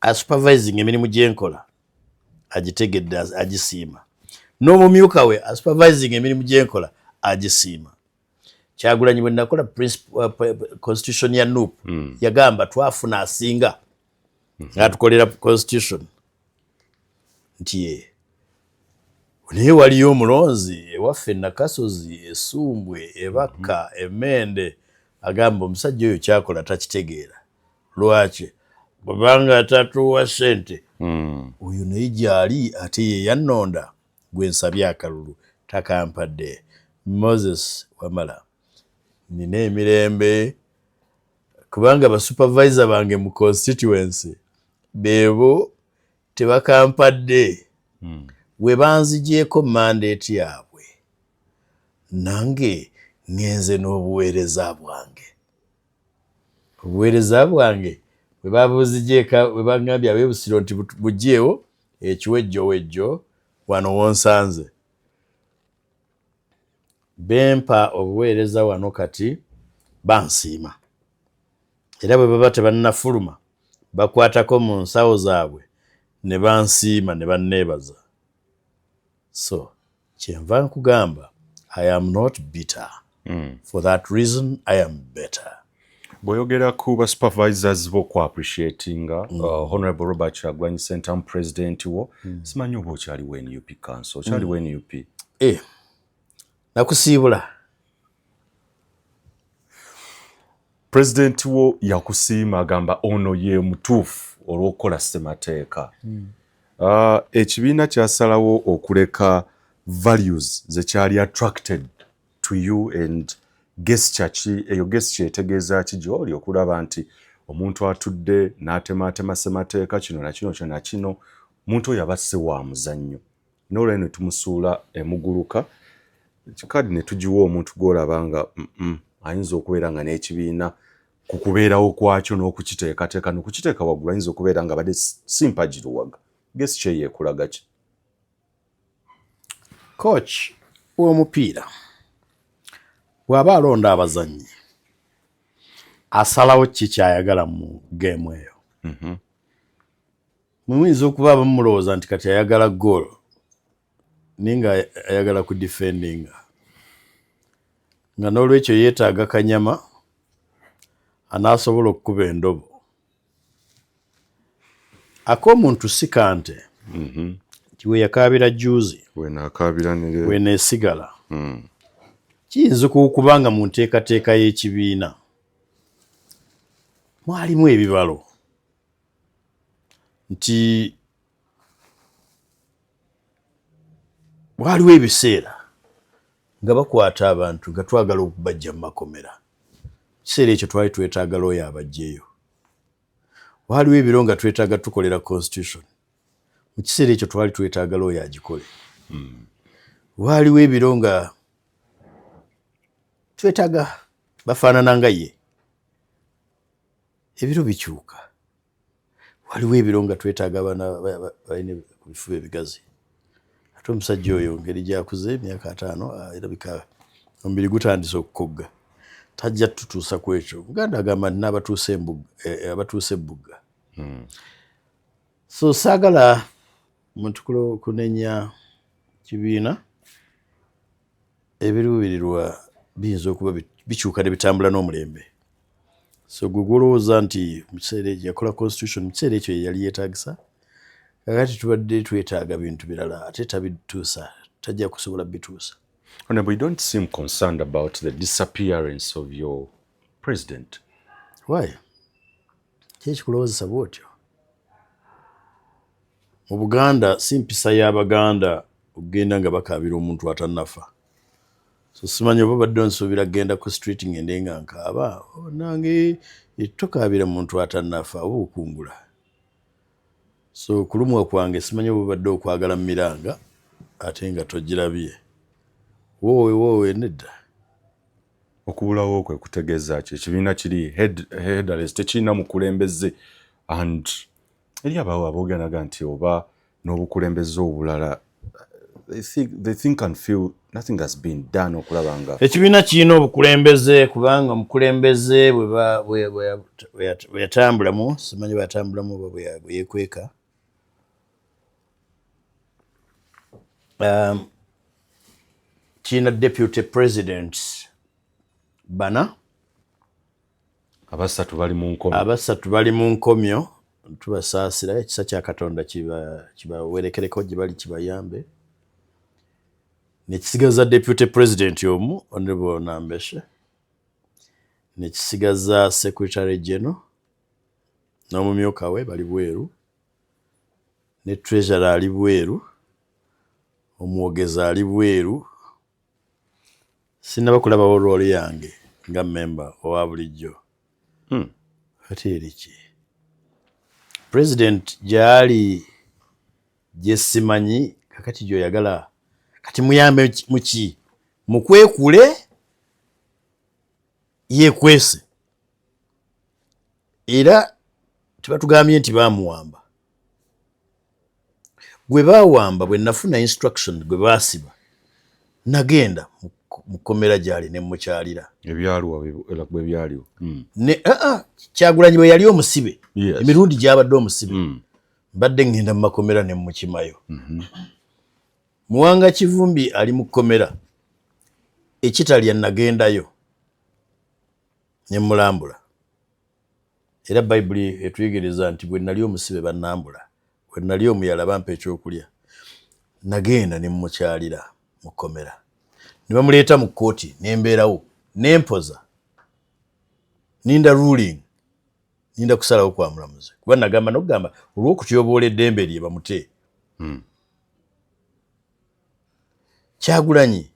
asupervising emirimu gyenkola agitegedde agisiima, n'omumyuka we asupervising emirimu gyenkola agisiima. Kyagulanyi bwe nakola constitution ya NUP yagamba twafuna asinga ng'atukolera constitution nti naye waliyo omulonzi ewaffe Nakasozi, Esumbwe, Ebakka, Emmende, agamba omusajja oyo kyakola takitegeera. Lwaki? Kubanga tatuwa ssente. Oyo naye gy'ali ate ye yannonda gwe nsabye akalulu takampadde. Moses Wamala, nina emirembe kubanga basupervisor bange mu constituency beebo tebakampadde. We banzigyeko mandate yaabwe nange ngenze n'obuweereza bwange. Obuweereza bwange bwe babuzigyeka bwe bangambye Abeebusiro nti bugyewo ekiwejjowejjo wano wonsanze. Bempa obuweereza wano kati bansiima. Era bwe baba tebannafuluma bakwatako mu nsawo zaabwe ne bansiima ne banneebaza. So kyenva nkugamba I am not bitter. For that reason I am better. Bw'oyogera ku ba supervisors bo ku appreciatinga Honorable Robert Kyagulanyi Ssentamu president wo simanyi oba okyaliwo NUP council okyaliwo NUP. Nakusiibula. President wo yakusiima agamba ono ye mutuufu olw'okukola ssemateeka. Ekibiina kyasalawo okuleka values ze kyali attracted to you and gesture ki eyo gesture etegeeza ki gy'oli okulaba nti omuntu atudde n'atemaatema ssemateeka kino na kino kyo na kino omuntu oyo aba si wa muzannyo. N'olw'eno ne tumusuula emuguluka kikadi ne tugiwa omuntu gw'olaba nga ayinza okubeera nga n'ekibiina ku kubeerawo kwakyo n'okukiteekateeka n'okukiteeka waggulu ayinza okubeera nga badde simpagiruwaga. Gesture yeekulaga ki? Coach w'omupiira bw'aba alonda abazannyi asalawo ki kyayagala mu geemu eyo. Muyinza okuba abamulowooza nti kati ayagala goal ninga ayagala ku defendinga nga n'olwekyo yeetaaga Kanyama anaasobola okukuba endobo. Ak'omuntu si kante kiwe yakaabira juuzi weneesigala kiyinza okubanga mu nteekateeka y'ekibiina mwalimu ebibalo nti waliwo ebiseera nga bakwata abantu nga twagala okubajja mu makomera. Kiseera ekyo twali twetaaga looya abajjeeyo. Waliwo ebiro nga twetaaga tukolera constitution. Mu kiseera ekyo twali twetaaga looya agikole. Waliwo ebiro nga twetaaga bafaanana nga ye. Ebiro bikyuka. Waliwo ebiro nga twetaaga abaana balina ku bifuba ebigazi. Ate omusajja oyo ngeri gyakuze emyaka 5 erabika omubiri gutandise okukogga. Tajja tutuusa ku ekyo. Buganda agamba nti n'abatuuse ebugga. So saagala muntu kunenya kibiina ebiruubirirwa biyinza okuba bikyuka ne bitambula n'omulembe. So gwe gwolowooza nti mu kiseera ekyo yakola constitution mu kiseera ekyo yali yeetaagisa kakati tubadde twetaaga bintu birala ate tabituusa tajja kusobola bituusa. Honorable, you don't seem concerned about the disappearance of your president. Why? Kikulowooza bw'otyo. Mu Buganda si mpisa y'Abaganda okugenda nga bakaabira omuntu atannafa. So simanyi oba badde nsuubira genda ku street ngende nga nkaaba nange tokaabira muntu atannafa oba okungula. So kulumwa kwange simanyi oba badde okwagala miranga ate nga togirabye. Wowe nedda. Okubulawo kwe kutegeeza ki ekibiina kiri headless tekirina mukulembeze and eri abawo abooganaga nti oba n'obukulembeze obulala they think and feel nothing has been done okulaba nga ekibiina kirina obukulembeze kubanga omukulembeze bwe yatambulamu simanyi bwe yatambulamu oba bwe yeekweka kirina deputy presidents bana abasatu bali mu nkomyo tubasaasira ekisa kya Katonda kibawerekereko gye bali kibayambe nekisigaza deputy president omu Honorable Nambeshe nekisigaza secretary general n'omumyuka we bali bweru ne treasurer ali bweru omwogeza ali bweru sinaba kulabawo rooli yange nga member owa bulijjo. Ate eriki president gyali gyesimanyi kakati gyoyagala kati muyambe muki mukwekule yekwese era tebatugambye nti bamuwamba gwe bawamba bwe nafuna instruction gwe basiba nagenda mukomera gyali ne mukyalira ebyaliwo byaliwo ne Kyagulanyi bwe yali omusibe emirundi gyabadde omusibe mbadde ngenda mu makomera ne mukimayo. Muwanga Kivumbi ali mu kkomera ekitalya nagendayo ne mulambula era Bayibuli etuyigiriza nti bwe nali omusibe bannambula bwe nali omuyala bampa ekyokulya nagenda ne mukyalira mu kkomera ne bamuleeta mu kkooti nembeerawo nempoza ninda ruling ninda kusalawo kwa mulamuzi kuba nagamba n'okugamba olw'okutyoboola eddembe lye bamute. Kyagulanyi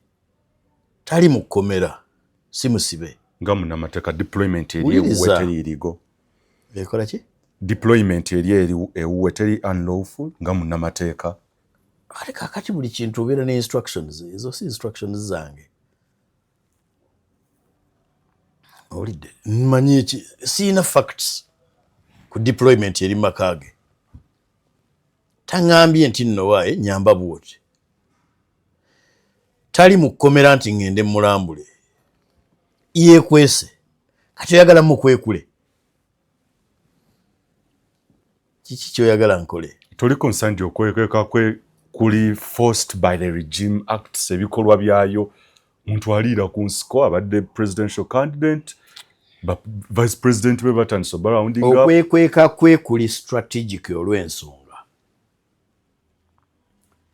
tali mu kkomera si musibe nga munnamateeka deployment eri ewuwe teriirigo ekola ki deployment eri ewuwe teri unlawful nga munnamateeka ate kakati buli kintu obeera ne instructions ezo si instructions zange olidde mmanyi eki siina facts ku deployment eri makage taŋŋambye nti nno waaye nyamba bwoti tali mu kkomera nti ngende mulambule yeekwese kati oyagala mukwekule kiki kyoyagala nkole toli concerned okwekweka kwe kuli forced by the regime acts ebikolwa byayo muntu aliira ku nsiko abadde presidential candidate vice president be batandise rounding up okwekweka kwe kuli strategic olw'ensonga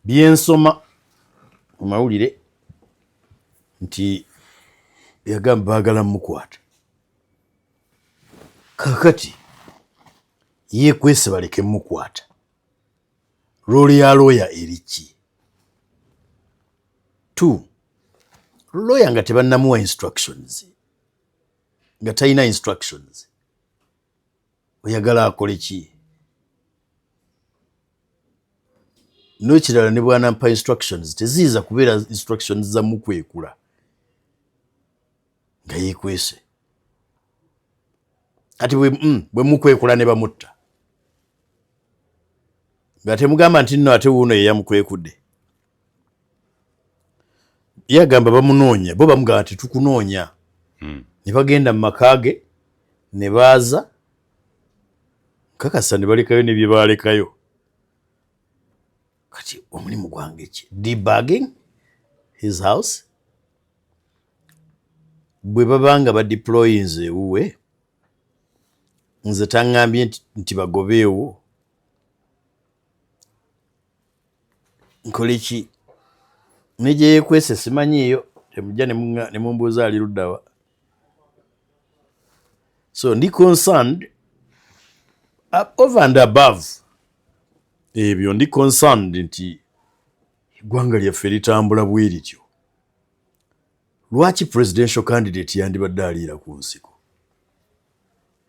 byensoma mu mawulire nti yagamba baagala mukwata kakati yeekwese baleke mukwata rooli ya lawyer eriki 2 lawyer nga tebannamuwa instructions nga talina instructions oyagala akole ki n'ekirala ne bwanampa instructions teziiza kubeera instructions za mukwekula nga yeekwese ati bwe mukwekula ne bamutta nga temugamba nti nno ate wuuno ye yamukwekudde yagamba bamunoonya bo bamugamba nti tukunoonya ne bagenda mu maka ge ne baaza kakasa ne balekayo ne bye baalekayo kati omulimu gwange ki debugging his house bwe babanga badeployinze ewuwe nze taŋŋambye nti bagobeewo nkole ki ne gye yeekwese simanyiiyo temujja ne mumbuuza ali luddawa so ndi concerned over and above ebyo ndi concerned nti eggwanga lyaffe litambula bwe lityo lwaki presidential candidate yandibadde aliira ku nsiko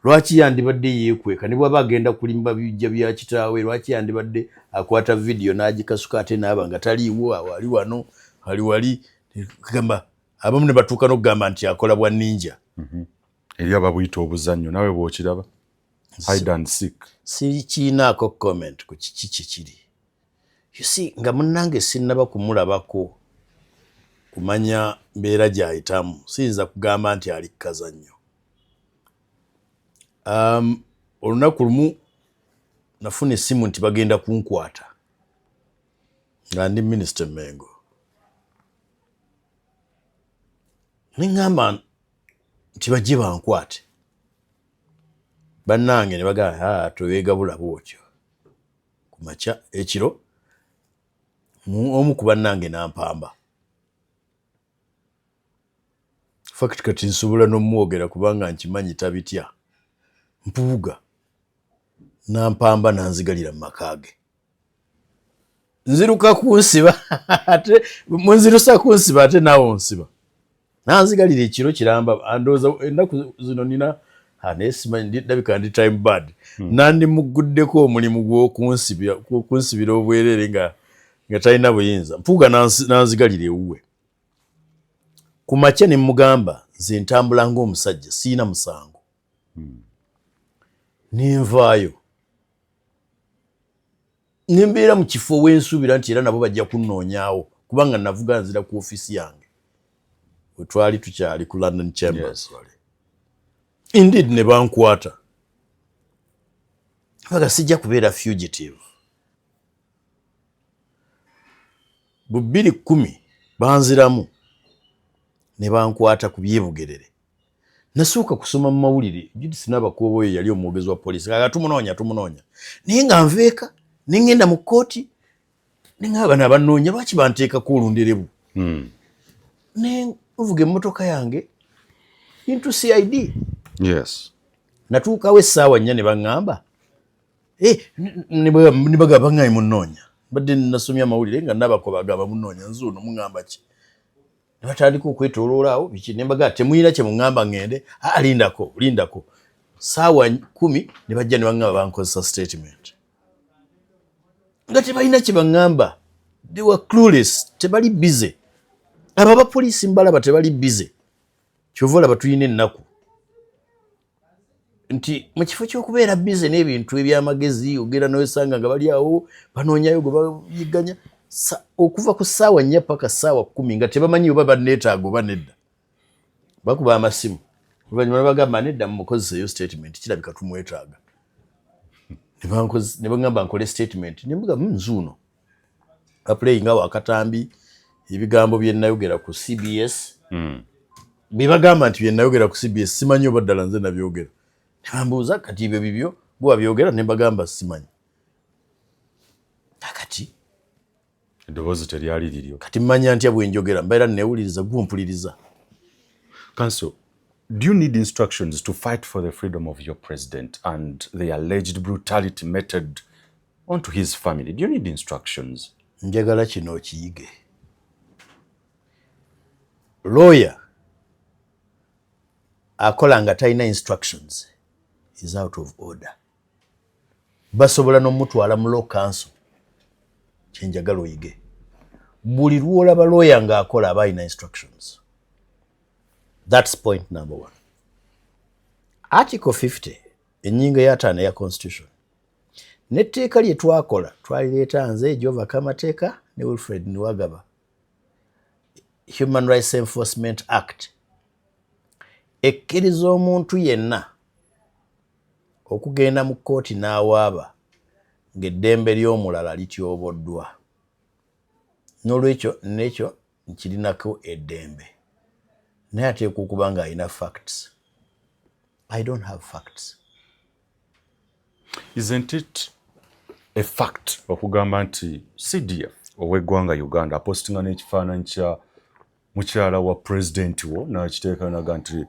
lwaki yandibadde yeekweka ne bw'aba agenda kulimba bijja bya kitaawe lwaki yandibadde akwata vidiyo n'agikasuka ate n'aba nga taliiwo ali wano wali kugamba abamu ne batuuka n'okugamba nti akola bwa ninja eri ababuyita obuzannyo nawe bw'okiraba hide and seek sikiinaako comment ku kiki kikiri you see nga munnange sinnaba kumulabako kumanya mbeera gy'ayitamu siyinza kugamba nti ali kukazannyo olunaku lumu nafuna essimu nti bagenda kunkwata nga ndi minisita Mengo neŋŋamba nti bajje bankwate bannange ne bagamba toweegabula bwotyo ku makya ekiro omu ku bannange nampamba fact kati nsobola n'omwogera kubanga nkimanyi tabitya mpuuga nampamba nanzigalira mu maka ge nziruka kunsiba ate munzirusa kunsiba ate naawe onsiba nanzigalira ekiro kiramba ndowooza ennaku zino nina nesimanyi ndabika ndi time bad nandimuguddeko omulimu gw'okunsibira obwereere nga talina buyinza mpuuga nanzigalira ewuwe ku makya ne mugamba nze ntambula ng'omusajja siina musango nenvaayo nembeera mu kifo wensuubira nti era nabo bajja kunnoonyaawo kubanga navuga nzira ku ofiisi yange we twali tukyali ku London Chambers indeed ne bankwata baga sijja kubeera fugitive bu 2010 banziramu ne bankwata ku byebugerere nasooka kusoma mu mawulire Judith Nabakooboyo yali omwogezi wa poliisi nga tumunoonya naye nga nveeka ne ngenda mu kkooti ne ngaba n'abannoonya lwaki banteekako olunderebu ne nvuga emmotoka yange into CID yes natuukawo essaawa 4 ne baŋŋamba ne bagamba baŋŋayi munnoonya badde nasomya amawulire nga Nabako bagamba munnoonya nze ono muŋŋamba ki ne batandika okwetooloolaawo biki ne mbagaa temuyina kye muŋŋamba ŋŋende lindako ssaawa 10 ne bajja ne baŋŋamba bankozesa statement nga tebalina kye baŋŋamba they were clueless tebali busy abo abapoliisi mbalaba tebali busy kyova olaba tulina ennaku nti mu kifo ky'okubeera busy n'ebintu eby'amagezi ogenda n'osanga nga bali awo banoonyayo gwe bayigganya okuva ku ssaawa 4 paka ssaawa 10 nga tebamanyi oba banneetaaga oba nedda bakuba amasimu oluvannyuma ne bagamba nedda mumukozeseyo statement kirabika tumwetaaga ne baŋŋamba nkole statement ne mbuga nzuuno baplayinga wakatambi ebigambo bye nayogera ku CBS bibagamba nti bye nayogera ku CBS simanyi oba ddala nze nabyogera ne bambuuza kati ebyo bibyo gwe wabyogera ne mbagamba simanyi kati eddoboozi teryali liryo kati mmanya ntya bwe njogera mbaera neewuliriza gumpuliriza. Council, do you need instructions to fight for the freedom of your president and the alleged brutality meted onto his family? Do you need instructions? Njagala kino okiyige. Lawyer akola nga talina instructions is out of order. Basobola n'omutwala mu law council. Kyenjagala oyige. Buli lwolaba lawyer ng'akola aba alina instructions. That's point number 1. Article 50 ennyingo ya 5 ya constitution n'etteeka lye twakola twalireeta nze Jova Kamateeka ne Wilfred Niwagaba Human Rights Enforcement Act ekkiriza omuntu yenna okugenda mu kkooti n'awaaba ng'eddembe ly'omulala lityoboddwa n'olwekyo nekyo nkirinako eddembe naye ateekwa okuba nga alina facts. I don't have facts. Isn't it a fact okugamba nti CDF ow'eggwanga Uganda apostinga n'ekifaananyi kya mukyala wa president wo n'akiteeka naga nti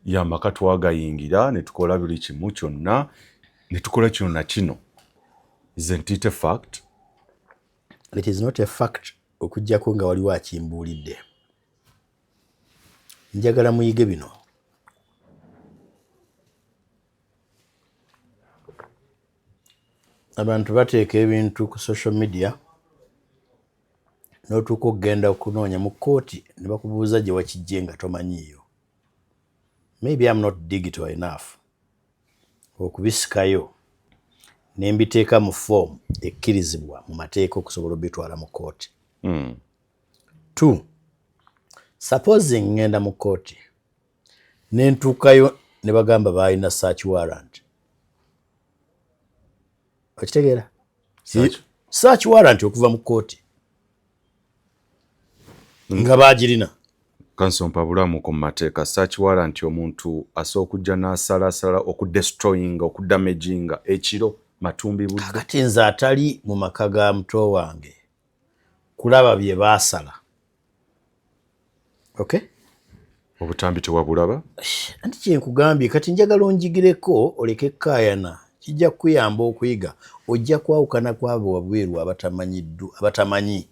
yamaka twagayingira ne tukola buli kimu kyonna ne tukola kino na kino? Isn't it a fact? It is not a fact okuggyako nga waliwo akimbuulidde. Njagala muyige bino. Abantu bateeka ebintu ku social media n'otuuka okugenda okunoonya mu kkooti ne bakubuuza gye wakijje nga tomanyiiyo. Maybe I'm not digital enough okubisikayo ne mbiteeka mu form ekkirizibwa mu mateeka okusobola obitwala mu kkooti. 2. Supposing ngenda mu kkooti ne ntuukayo ne bagamba baalina search warrant. Okitegeera? Search warrant okuva mu kkooti nga baagirina. Council mpabulamu ku mateeka search warrant omuntu asobola okujja n'asalasala okudestroyinga okudamaginga ekiro matumbi budde. Kakati nze atali mu maka ga muto wange kulaba bye baasala. Okay? Obutambi tewabulaba? Anti kyenkugambye kati njagala onjigireko oleke kaayana kijja kuyamba okuyiga ojja kwawukana kwabo wabweru abatamanyi.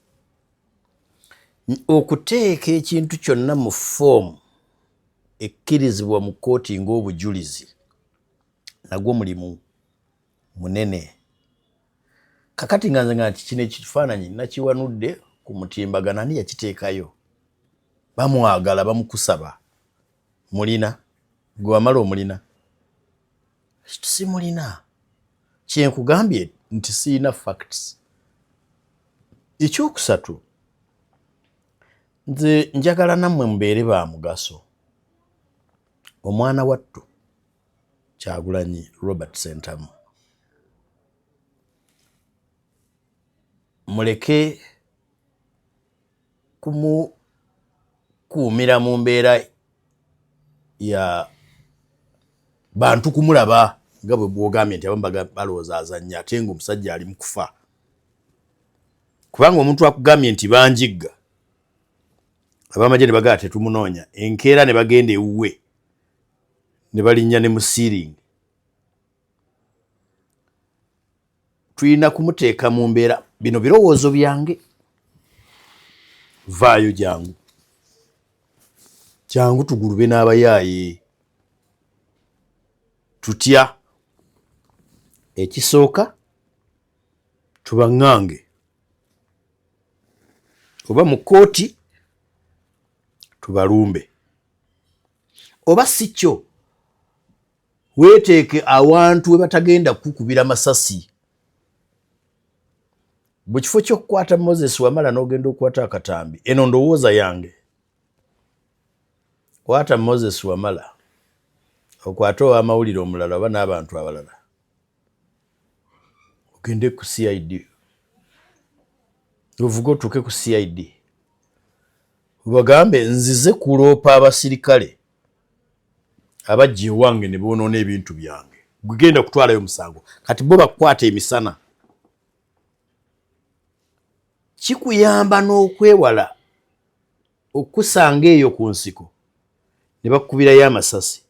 Okuteeka ekintu kyonna mu foomu ekkirizibwa mu kkooti ng'obujulizi nagwo mulimu munene. Kakati nga nze nga nti kino ekifaananyi nakiwanudde ku mutimbagano ani yakiteekayo? Bamwagala bamukusaba. Mulina? Gwe wamala omulina? Simulina. Kyenkugambye nti siina facts. Ekyokusatu, nze njagala nammwe mubeere ba mugaso. Omwana wattu Kyagulanyi Robert Sentamu muleke kumukuumira mu mbeera ya bantu kumulaba nga bwe bwogambye nti abamu balowooza azannya ate ng'omusajja ali mu kufa. Kubanga omuntu akugambye nti banjigga abamagye ne bagala tetumunoonya enkeera ne bagenda ewuwe ne balinnya ne mu siiringi. Tulina kumuteeka mu mbeera bino birowoozo byange. Vaayo jangu tugulube n'abayaaye. Tutya ekisooka tubaŋŋange oba mu kkooti tubalumbe oba si kyo weeteeke awantu we batagenda kukubira masasi. Bwe kifo ky'okukwata Moses Wamala n'ogenda okukwata akatambi eno ndowooza yange. Kwata Moses Wamala okwate ow'amawulire omulala oba n'abantu abalala ogende ku CID ovuga otuuke ku CID bagambe nzize kuloopa abasirikale abajja ewange ne boonoona ebintu byange gugenda kutwalayo musango kati bo bakwata emisana kikuyamba n'okwewala okusanga eyo ku nsiko ne bakubirayo amasasi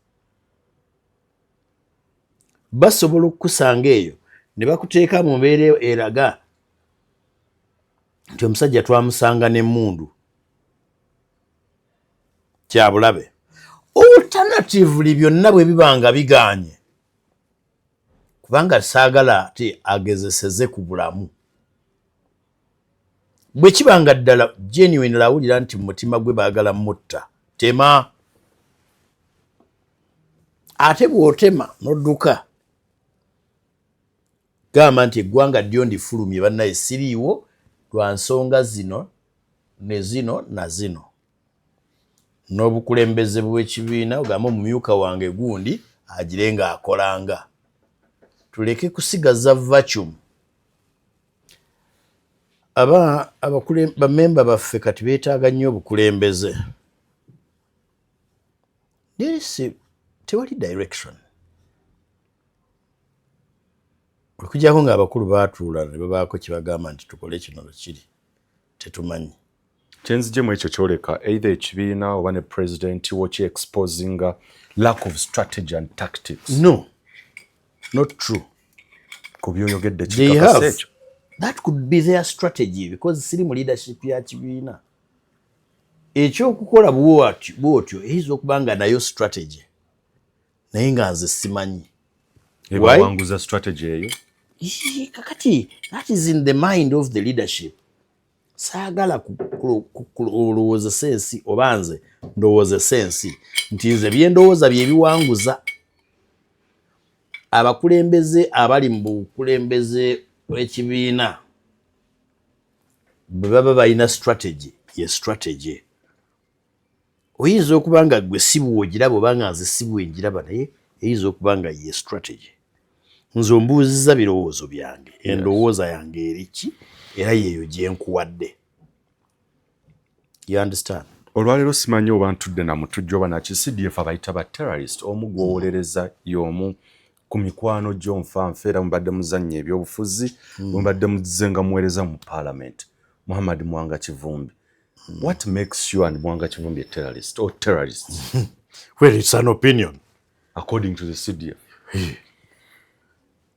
basobola okukusanga eyo ne bakuteeka mu mbeera eraga nti omusajja twamusanga n'emmundu kyabulabe. Alternatively byonna bwe bibanga biganye kubanga saagala ate agezeseze ku bulamu bwe kibanga ddala genuine lawulira nti mu mutima gwe baagala mutta tema ate bw'otema n'odduka gamba nti eggwanga ddyo ndifulumye bannaye siriiwo lwa nsonga zino ne zino na zino n'obukulembeze bw'ekibiina ogamba omumyuka wange gundi agire ng'akolanga tuleke kusigaza vacuum bamemba baffe kati beetaaga nnyo obukulembeze tewali direction okujjako ng'abakulu baatuula ne babaako kye bagamba nti tukole kino kiri tetumanyi kyenzijemu ekyo kyoleka either ekibiina oba ne president woki exposinga lack of strategy and tactics. No, not true. Ku byoyogedde They have. kikakasa ekyo. That could be their strategy because siri mu leadership ya kibiina ekyokukola bwotyo eyinza okuba nga nayo strategy naye nga nze simanyi ebawanguza strategy eyo kakati that is in the mind of the leadership. Saagala kulowooza sensi oba nze ndowooza sensi nti nze byendowooza bye biwanguza abakulembeze abali mu bukulembeze bw'ekibiina bwe baba balina strategy ye strategy oyinza okuba nga gwe si bw'ogiraba oba nga nze si bw'engiraba naye eyinza okuba nga ye strategy. Nze ombuuziza birowoozo byange endowooza yange eriki era yeeyo gye nkuwadde. You understand? olwaleero simanyi oba ntudde na mutujja oba naki CDF abayita ba terrorist omu gwowolereza y'omu ku mikwano gy'onfanfa era mubadde muzannya ebyobufuzi mubadde muzze nga muweereza mu parliament Muhammad Mwanga Kivumbi. What makes you and Mwanga Kivumbi a terrorist or terrorists? Well, it's an opinion. According to the CDF.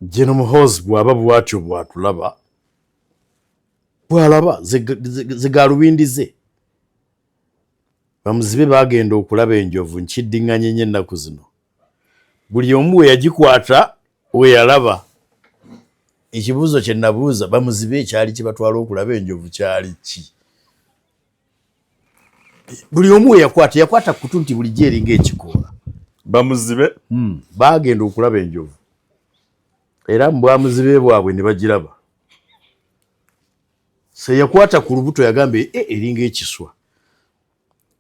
General Muhoozi bw'aba bw'atyo bw'atulaba bw'alaba zigalubindi ze bamuzibe bagenda okulaba enjovu nkiddiŋŋanye nnyo ennaku zino buli omu we yagikwata we yalaba ekibuuzo kye nabuuza bamuzibe ekyali kye batwala okulaba enjovu kyali ki buli omu we yakwata kutu nti bulijjo eringa ekikoola bamuzibe bagenda okulaba enjovu era mu bwamuzibe bwabwe ne bagiraba seyakwata ku lubuto yagambe eringa ekiswa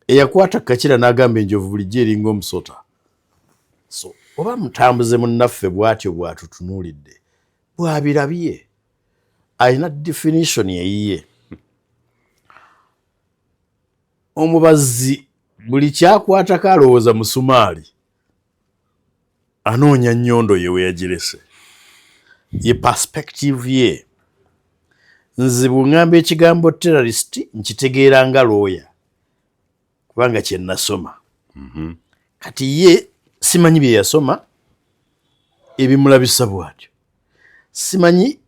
eyakwata kakira n'agamba enjovu bulijjo eringa omusota. So oba mutambuze munnaffe bw'atyo bw'atutunuulidde bw'abirabye alina definition yeyiye. Omubazzi buli kyakwatako alowooza musumaali anoonya nnyondo ye we yagirese ye perspective ye. Nze bw'ŋŋamba ekigambo terrorist nkitegeera nga looya kubanga kye nasoma. Kati ye simanyi bye yasoma ebimulabisa bw'atyo simanyi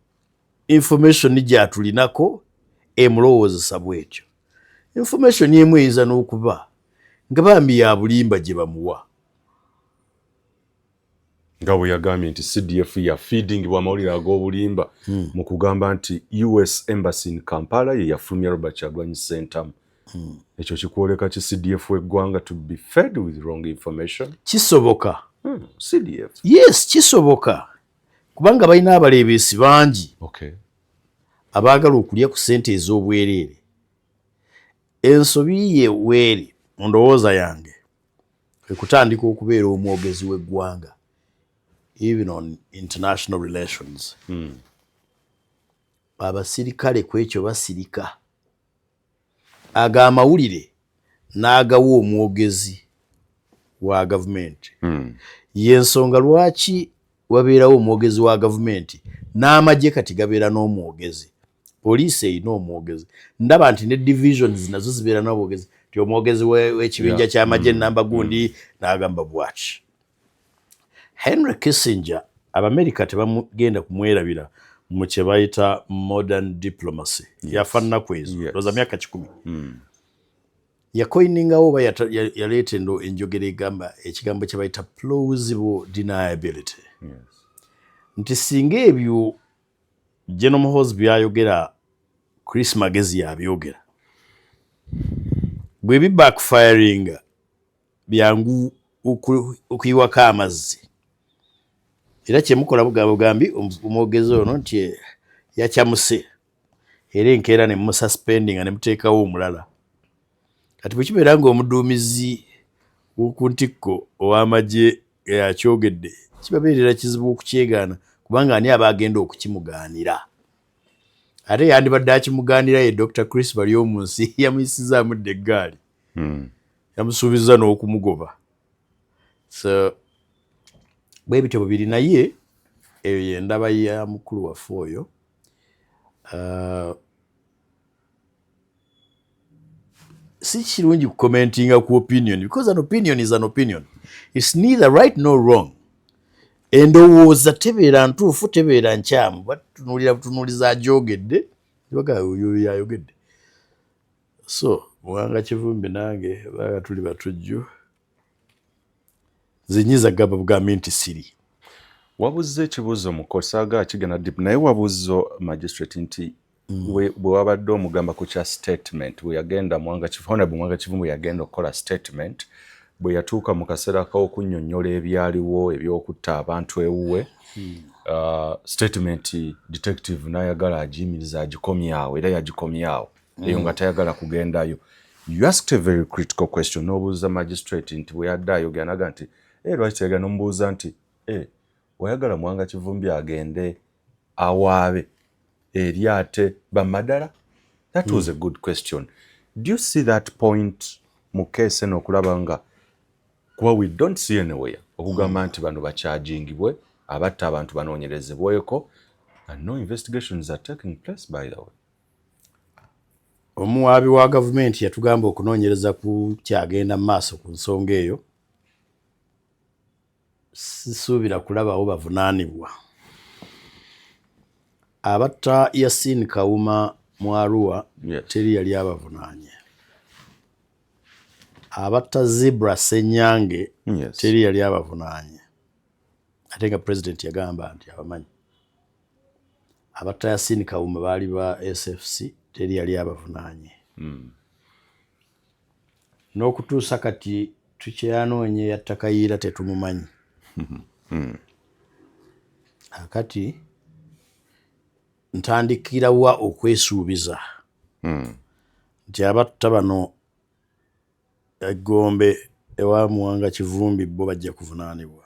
information gy'atulinako emulowoozesa bw'etyo. Information emu eyinza n'okuba nga bambi ya bulimba gye bamuwa nga bwe yagambye nti CDF ya feeding bw'amawulire ag'obulimba mu kugamba nti US Embassy in Kampala ye yafulumya Robert Kyagulanyi Ssentamu. Ekyo kikwoleka ki CDF w'eggwanga to be fed with wrong information? Kisoboka. CDF? Yes, kisoboka kubanga balina abaleebeesi bangi abaagala okulya ku ssente ez'obwereere. Ensobi ye weeri mu ndowooza yange kwe kutandika okubeera omwogezi w'eggwanga even on international relations. abasirikale ku ekyo basirika amawulire n'agawa omwogezi wa gavumenti. Y'ensonga lwaki wabeerawo omwogezi wa gavumenti n'amagye kati gabeera n'omwogezi. Poliisi erina omwogezi. Ndaba nti ne divisions nazo zibeera n'omwogezi. Ti omwogezi w'ekibinja ky'amagye nnamba gundi n'agamba bwaki. Henry Kissinger Abamerika tebagenda kumwerabira mu kye bayita modern diplomacy. Yafa nnaku ezo loza myaka 10. Yakoyiningawo oba yaleeta enjogera egamba ekigambo kye bayita plausible deniability. Nti singa ebyo General Muhoozi byayogera Chris Magezi yabyogera bwe bi backfiring byangu okuyiwako amazzi. Era kyemukola bugambi omwogezi ono nti yakyamuse era enkeera ne mususpendinga ne muteekawo omulala. Kati bwe kibeera ng'omuduumizi w'oku ntikko ow'amagye yakyogedde kibabeerera kizibu okukyegaana kubanga ani aba agenda okukimugaanira. Ate yandibadde akimugaanira ye Dr. Chris bali omunsi yamuyisizaamu dde eggaali. Yamusuubiza n'okumugoba. So bwe bityo bubiri naye eyo yendaba ya mukulu waffe oyo. Si kirungi kukomentinga ku opinion because an opinion is an opinion. It's neither right nor wrong. Endowooza tebeera ntuufu tebeera nkyamu batunuulira butunuuliza agyogedde baga oyo yayogedde. So Muwanga Kivumbi nange baga tuli batujju zinyiza gaba bugambi nti siri. Wabuze ekibuuzo mukosaaga kigenda deep naye wabuzo magistrate nti bwe wabadde omugamba ku kya statement bwe yagenda Muwanga Kivumbi yagenda okukola statement bwe yatuuka mu kaseera k'okunnyonnyola ebyaliwo ebyokutta abantu ewuwe. Statement detective n'ayagala agiyimiriza agikomyawo era yagikomyawo eyo nga tayagala kugendayo. You asked a very critical question n'obuuza magistrate nti bwe yadde ayogera naga nti lwaki tayagala n'omubuuza nti wayagala Muwanga Kivumbi agende awaabe eri ate bamadala? That was a good question. Do you see that point mu case eno okulaba nga kuba we don't see anywhere okugamba nti bano bakyagingibwe abatta abantu banoonyerezebweko and no investigations are taking place by the way. Omuwaabi wa gavumenti yatugamba okunoonyereza ku kyagenda mu maaso ku nsonga eyo. Sisuubira kulabawo bavunaanibwa. Abatta Yasin Kawuma mu Arua teri yali abavunaanye. Abatta Zebra Senyange teri yali abavunaanye. Ate nga president yagamba nti abamanyi. Abatta Yasin Kawuma baali ba SFC teri yali abavunaanye. N'okutuusa kati tukyanoonye yattakayiira tetumumanyi. Akati ntandikira wa okwesuubiza nti abatta bano Egombe ewa Muwanga Kivumbi bo bajja kuvunaanibwa.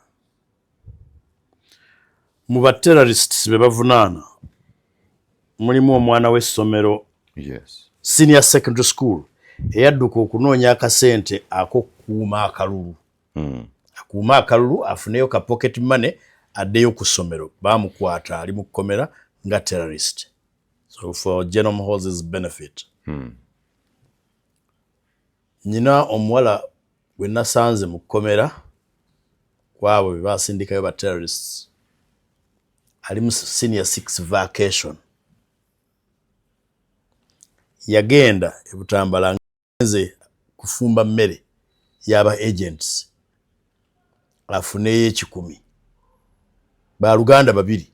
Mu ba terrorists be bavunaana mulimu omwana w'essomero senior secondary school eyadduka okunoonya akasente ak'okukuuma akalulu. Akuuma akalulu afuneyo ka pocket money addeyo ku ssomero baamukwata ali mu kkomera nga terrorist. So for General Muhoozi's benefit. Nyina omuwala we nasanze mu kkomera kwabo be baasindikayo ba terrorists ali mu senior 6 vacation. Yagenda e Butambala nze kufumba mmere y'aba agents afuneyo 10. Baluganda babiri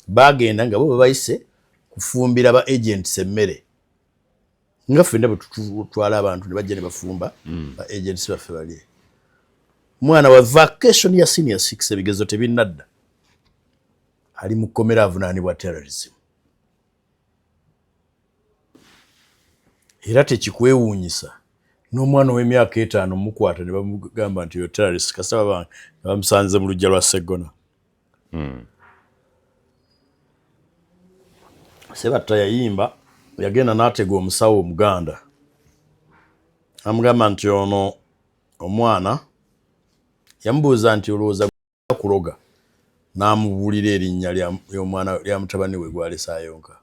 bagenda nga bo bayise kufumbira ba agents emmere. Nga ffenna bwe tutwala abantu ne bajja ne bafumba ba agents baffe bali. Mwana wa vacation ya senior 6 ebigezo tebinnadda ali mu kkomera avunaanibwa terrorism. Era tekikwewuunyisa n'omwana w'emyaka 5 mukwata ne bamugamba nti yo terrorist kasaba bange bamusanze mu lujja lwa Sseggona. Sebatta yayimba yagenda n'atega omusawo Omuganda amugamba nti ono omwana yamubuuza nti olowooza kuloga n'amubuulira erinnya ly'omwana lya mutabani we gw'alese ayonka.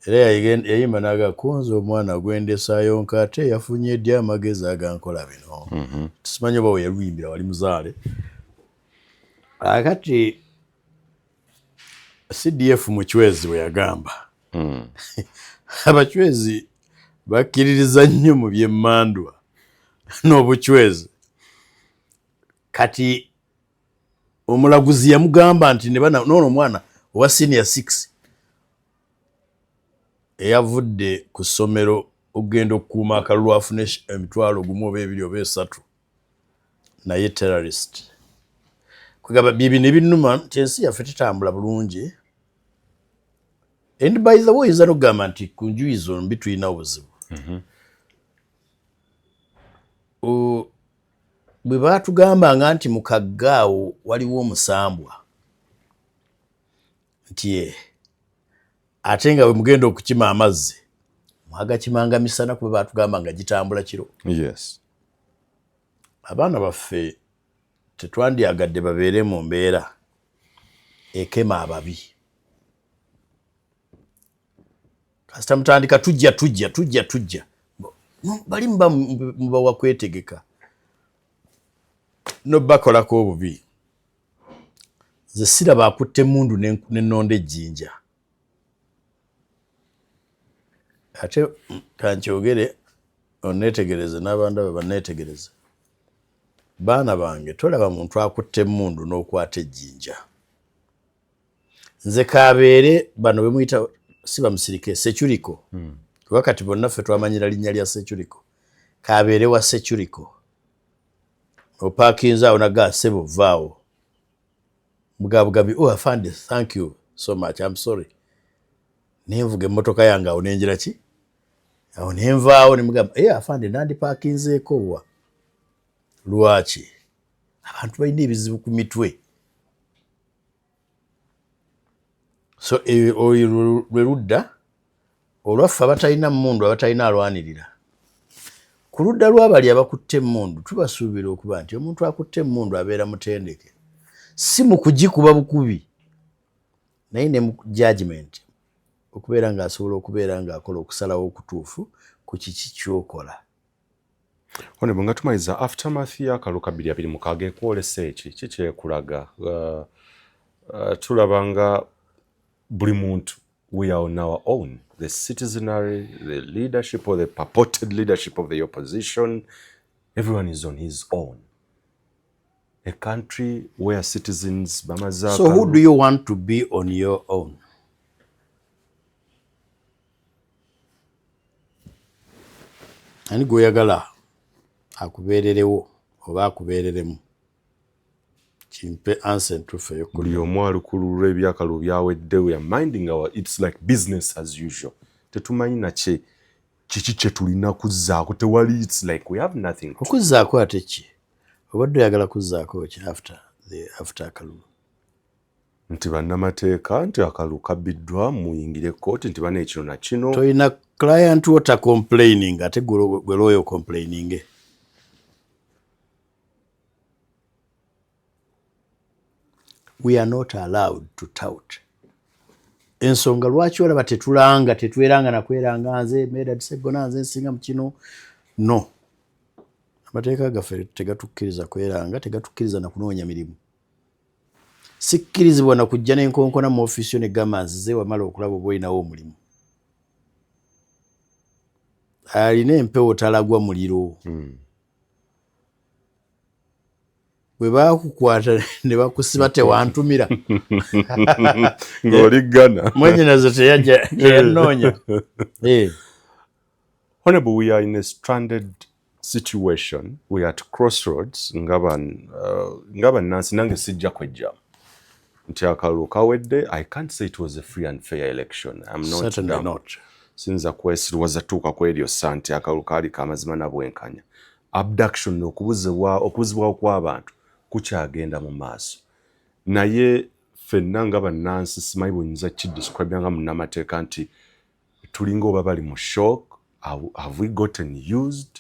Era yayimba n'agamba kunze omwana gwendese ayonka ate yafunye ddi amagezi agankola bino. Tusimanyi oba we yaluyimbira wali muzaale. Kati CDF mu Chwezi we yagamba abachwezi bakkiririza nnyo mu byemmandwa n'obuchwezi. Kati omulaguzi yamugamba nti noono omwana owa senior 6 eyavudde ku ssomero okugenda okukuuma akalulu afune emitwalo gumu oba ebiri oba esatu naye terrorist. Kugamba bibi ne binnuma nti ensi yaffe tetambula bulungi. And by the way oyinza n'okugamba nti ku njuyi zombi tulina obuzibu. Bwe baatugambanga nti mu Kaggaawo waliwo omusambwa nti ate nga bwe mugenda okukima amazzi mwagakimanga misana kuba baatugamba nga gitambula kiro. Yes. Abaana baffe tetwandyagadde babeere mu mbeera ekema ababi. Kasita mutandika tujja bali mubawa kwetegeka no bakolako obubi. Nze siraba akutte emmundu n'ennonda ejjinja. Ate kankyogere onneetegereze n'abantu abo banneetegereze. Baana bange tolaba muntu akutte emmundu n'okwata ejjinja. Nze kabeere bano be muyita si bamusirike Securico. Wakati bonna ffe twamanyira linnya lya Securico. Kabeere wa Securico. Opaakinze awo naga sebo vaawo. Mugabugabi afande thank you so much I'm sorry. Nenvuga emmotoka yange awo nenjira ki? Awo nenvaawo ne mugamba afande nandipaakinzeeko wa. Lwaki? Abantu balina ebizibu ku mitwe. So oyo lwe ludda olwaffe abatalina mmundu abatalina alwanirira. Ku ludda lw'abali abakutte emmundu tubasuubira okuba nti omuntu akutte emmundu abeera mutendeke. Si mu kugikuba bukubi naye ne mu judgment okubeera ng'asobola okubeera ng'akola okusalawo okutuufu ku kiki ky'okola. Honorable nga tumaliza aftermath y'akalulu ka 2026 ekwolesa eki kikyekulaga tulabanga buli muntu we are on our own. The citizenry, the leadership or the purported leadership of the opposition, everyone is on his own. A country where citizens bamaza. So who do you want to be on your own? Ani goyagala akubeererewo oba akubeereremu. Kimpe answer ntuufu ey'okululu. Buli omu alukulu lw'ebyakalulu byawedde we are minding our it's like business as usual. Tetumanyi nakye kiki kye tulina kuzzaako tewali it's like we have nothing. Okuzzaako ate ki? Obadde oyagala kuzzaako ki after akalulu? Nti bannamateeka nti akalulu kabbiddwa muyingire kkooti nti bana ekino na kino. Toyina client wota complaining ate gwe lawyer complaining. We are not allowed to tout. Ensonga lwaki olaba tetweranga nakweranga nze Medad Sseggona nze nsinga mu kino. No. Amateeka gaffe tegatukkiriza kweranga, tegatukkiriza na kunoonya mirimu. Sikkirizibwa na kujja n'enkonkona mu ofiisi yo ne gamba nzize wamala okulaba oba olinawo omulimu. Alina empewo talagwa muliro. Bwe baakukwata ne bakusiba tewantumira. Ng'oli Ghana. Mwennyinaze teyanoonya. Honorable, we are in a stranded situation. We are at crossroads. Ngaba nansi nange sijja kwejja. Nti akalulu kawedde, I can't say it was a free and fair election. I'm not. Certainly not. Sinza kwesirwaza tuuka kw'eryo sante akalulu kaali kamazima na bwenkanya. Abduction okubuzibwawo kw'abantu kukyagenda mu maaso. Naye ffenna nga bannansi simanyi buyinza kidescribe nga munnamateeka nti tulinga oba bali mu shock. Have we gotten used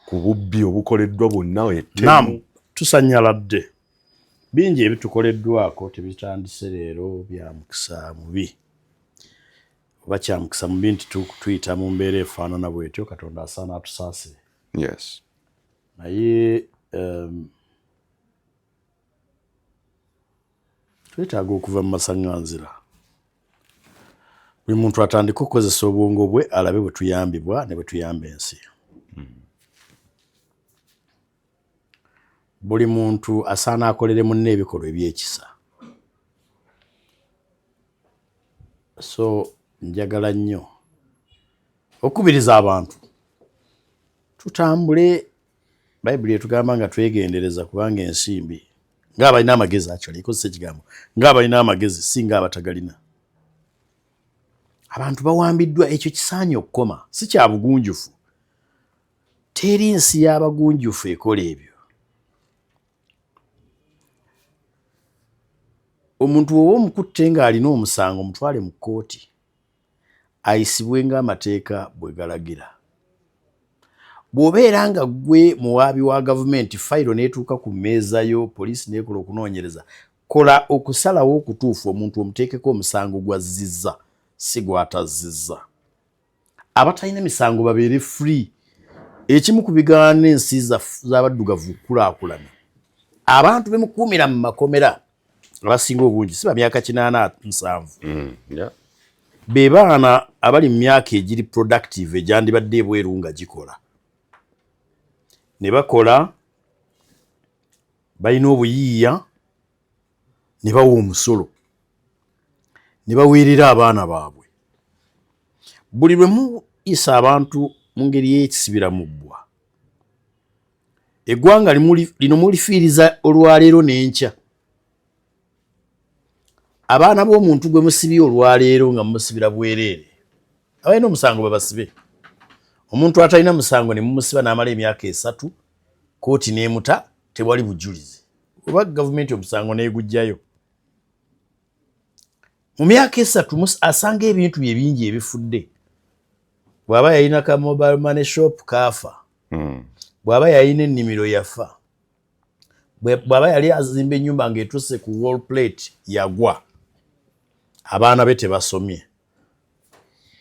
ku bubbi obukoleddwa bwonna ettemu? Tusanyaladde bingi ebitukoleddwako tebitandise leero bya mukisa mubi oba kya mukisa mubi nti tuyita mu mbeera efaanana bwetyo Katonda asaana atusaasire. Yes. Naye twetaaga okuva mu masaŋŋanzira. Buli muntu atandika okukozesa obwongo bwe alabe bwe tuyambibwa ne bwe tuyamba ensi. Buli muntu asaana akolere munne ebikolwa ebyekisa. So njagala nnyo okubiriza abantu tutambule. Bayibuli etugamba nga twegendereza kubanga ensimbi ng'abalina amagezi ikozesa ekigambo ng'abalina amagezi si ng'abatagalina. Abantu bawambiddwa, ekyo kisaanye okukoma, si kya bugunjufu. Teri nsi y'abagunjufu ekola ebyo. Omuntu oba omukutte ng'alina omusango mutwale mu kkooti ayisibwe ng'amateeka bwe galagira. Bw'obeera nga gwe muwaabi wa gavumenti fayiro n'etuuka ku mmeeza yo poliisi n'ekola okunoonyereza, kola okusalawo okutuufu omuntu omuteekeko omusango gw'azzizza si gw'atazizza. Abatalina misango babeere free. Ekimu ku bigaana ensi z'abaddugavu kulaakulana. Abantu bemukuumira mu makomera abasinga obungi si ba myaka 87. Be baana abali mu myaka egiri productive egyandibadde ebweru nga gikola. Ne bakola balina obuyiiya ne bawa omusolo ne baweerera abaana baabwe. Buli lwe muyisa abantu mu ngeri y'ekisibira mu bbwa, eggwanga lino mulifiiriza olwaleero n'enkya. Abaana b'omuntu gwe musibye olwaleero nga mumusibira bwereere, abalina omusango babasibe. Omuntu atalina musango ne mumusiba n'amala emyaka 3 kooti n'emuta, tewali bujulizi. Oba gavumenti omusango n'eguggyayo. Mu myaka 3 asanga ebintu bye bingi ebifudde. Bw'aba yalina ka mobile money shop kaafa. Bw'aba yalina ennimiro yafa. Bw'aba yali azimba ennyumba ng'etuuse ku wall plate yagwa. Abaana be tebasomye.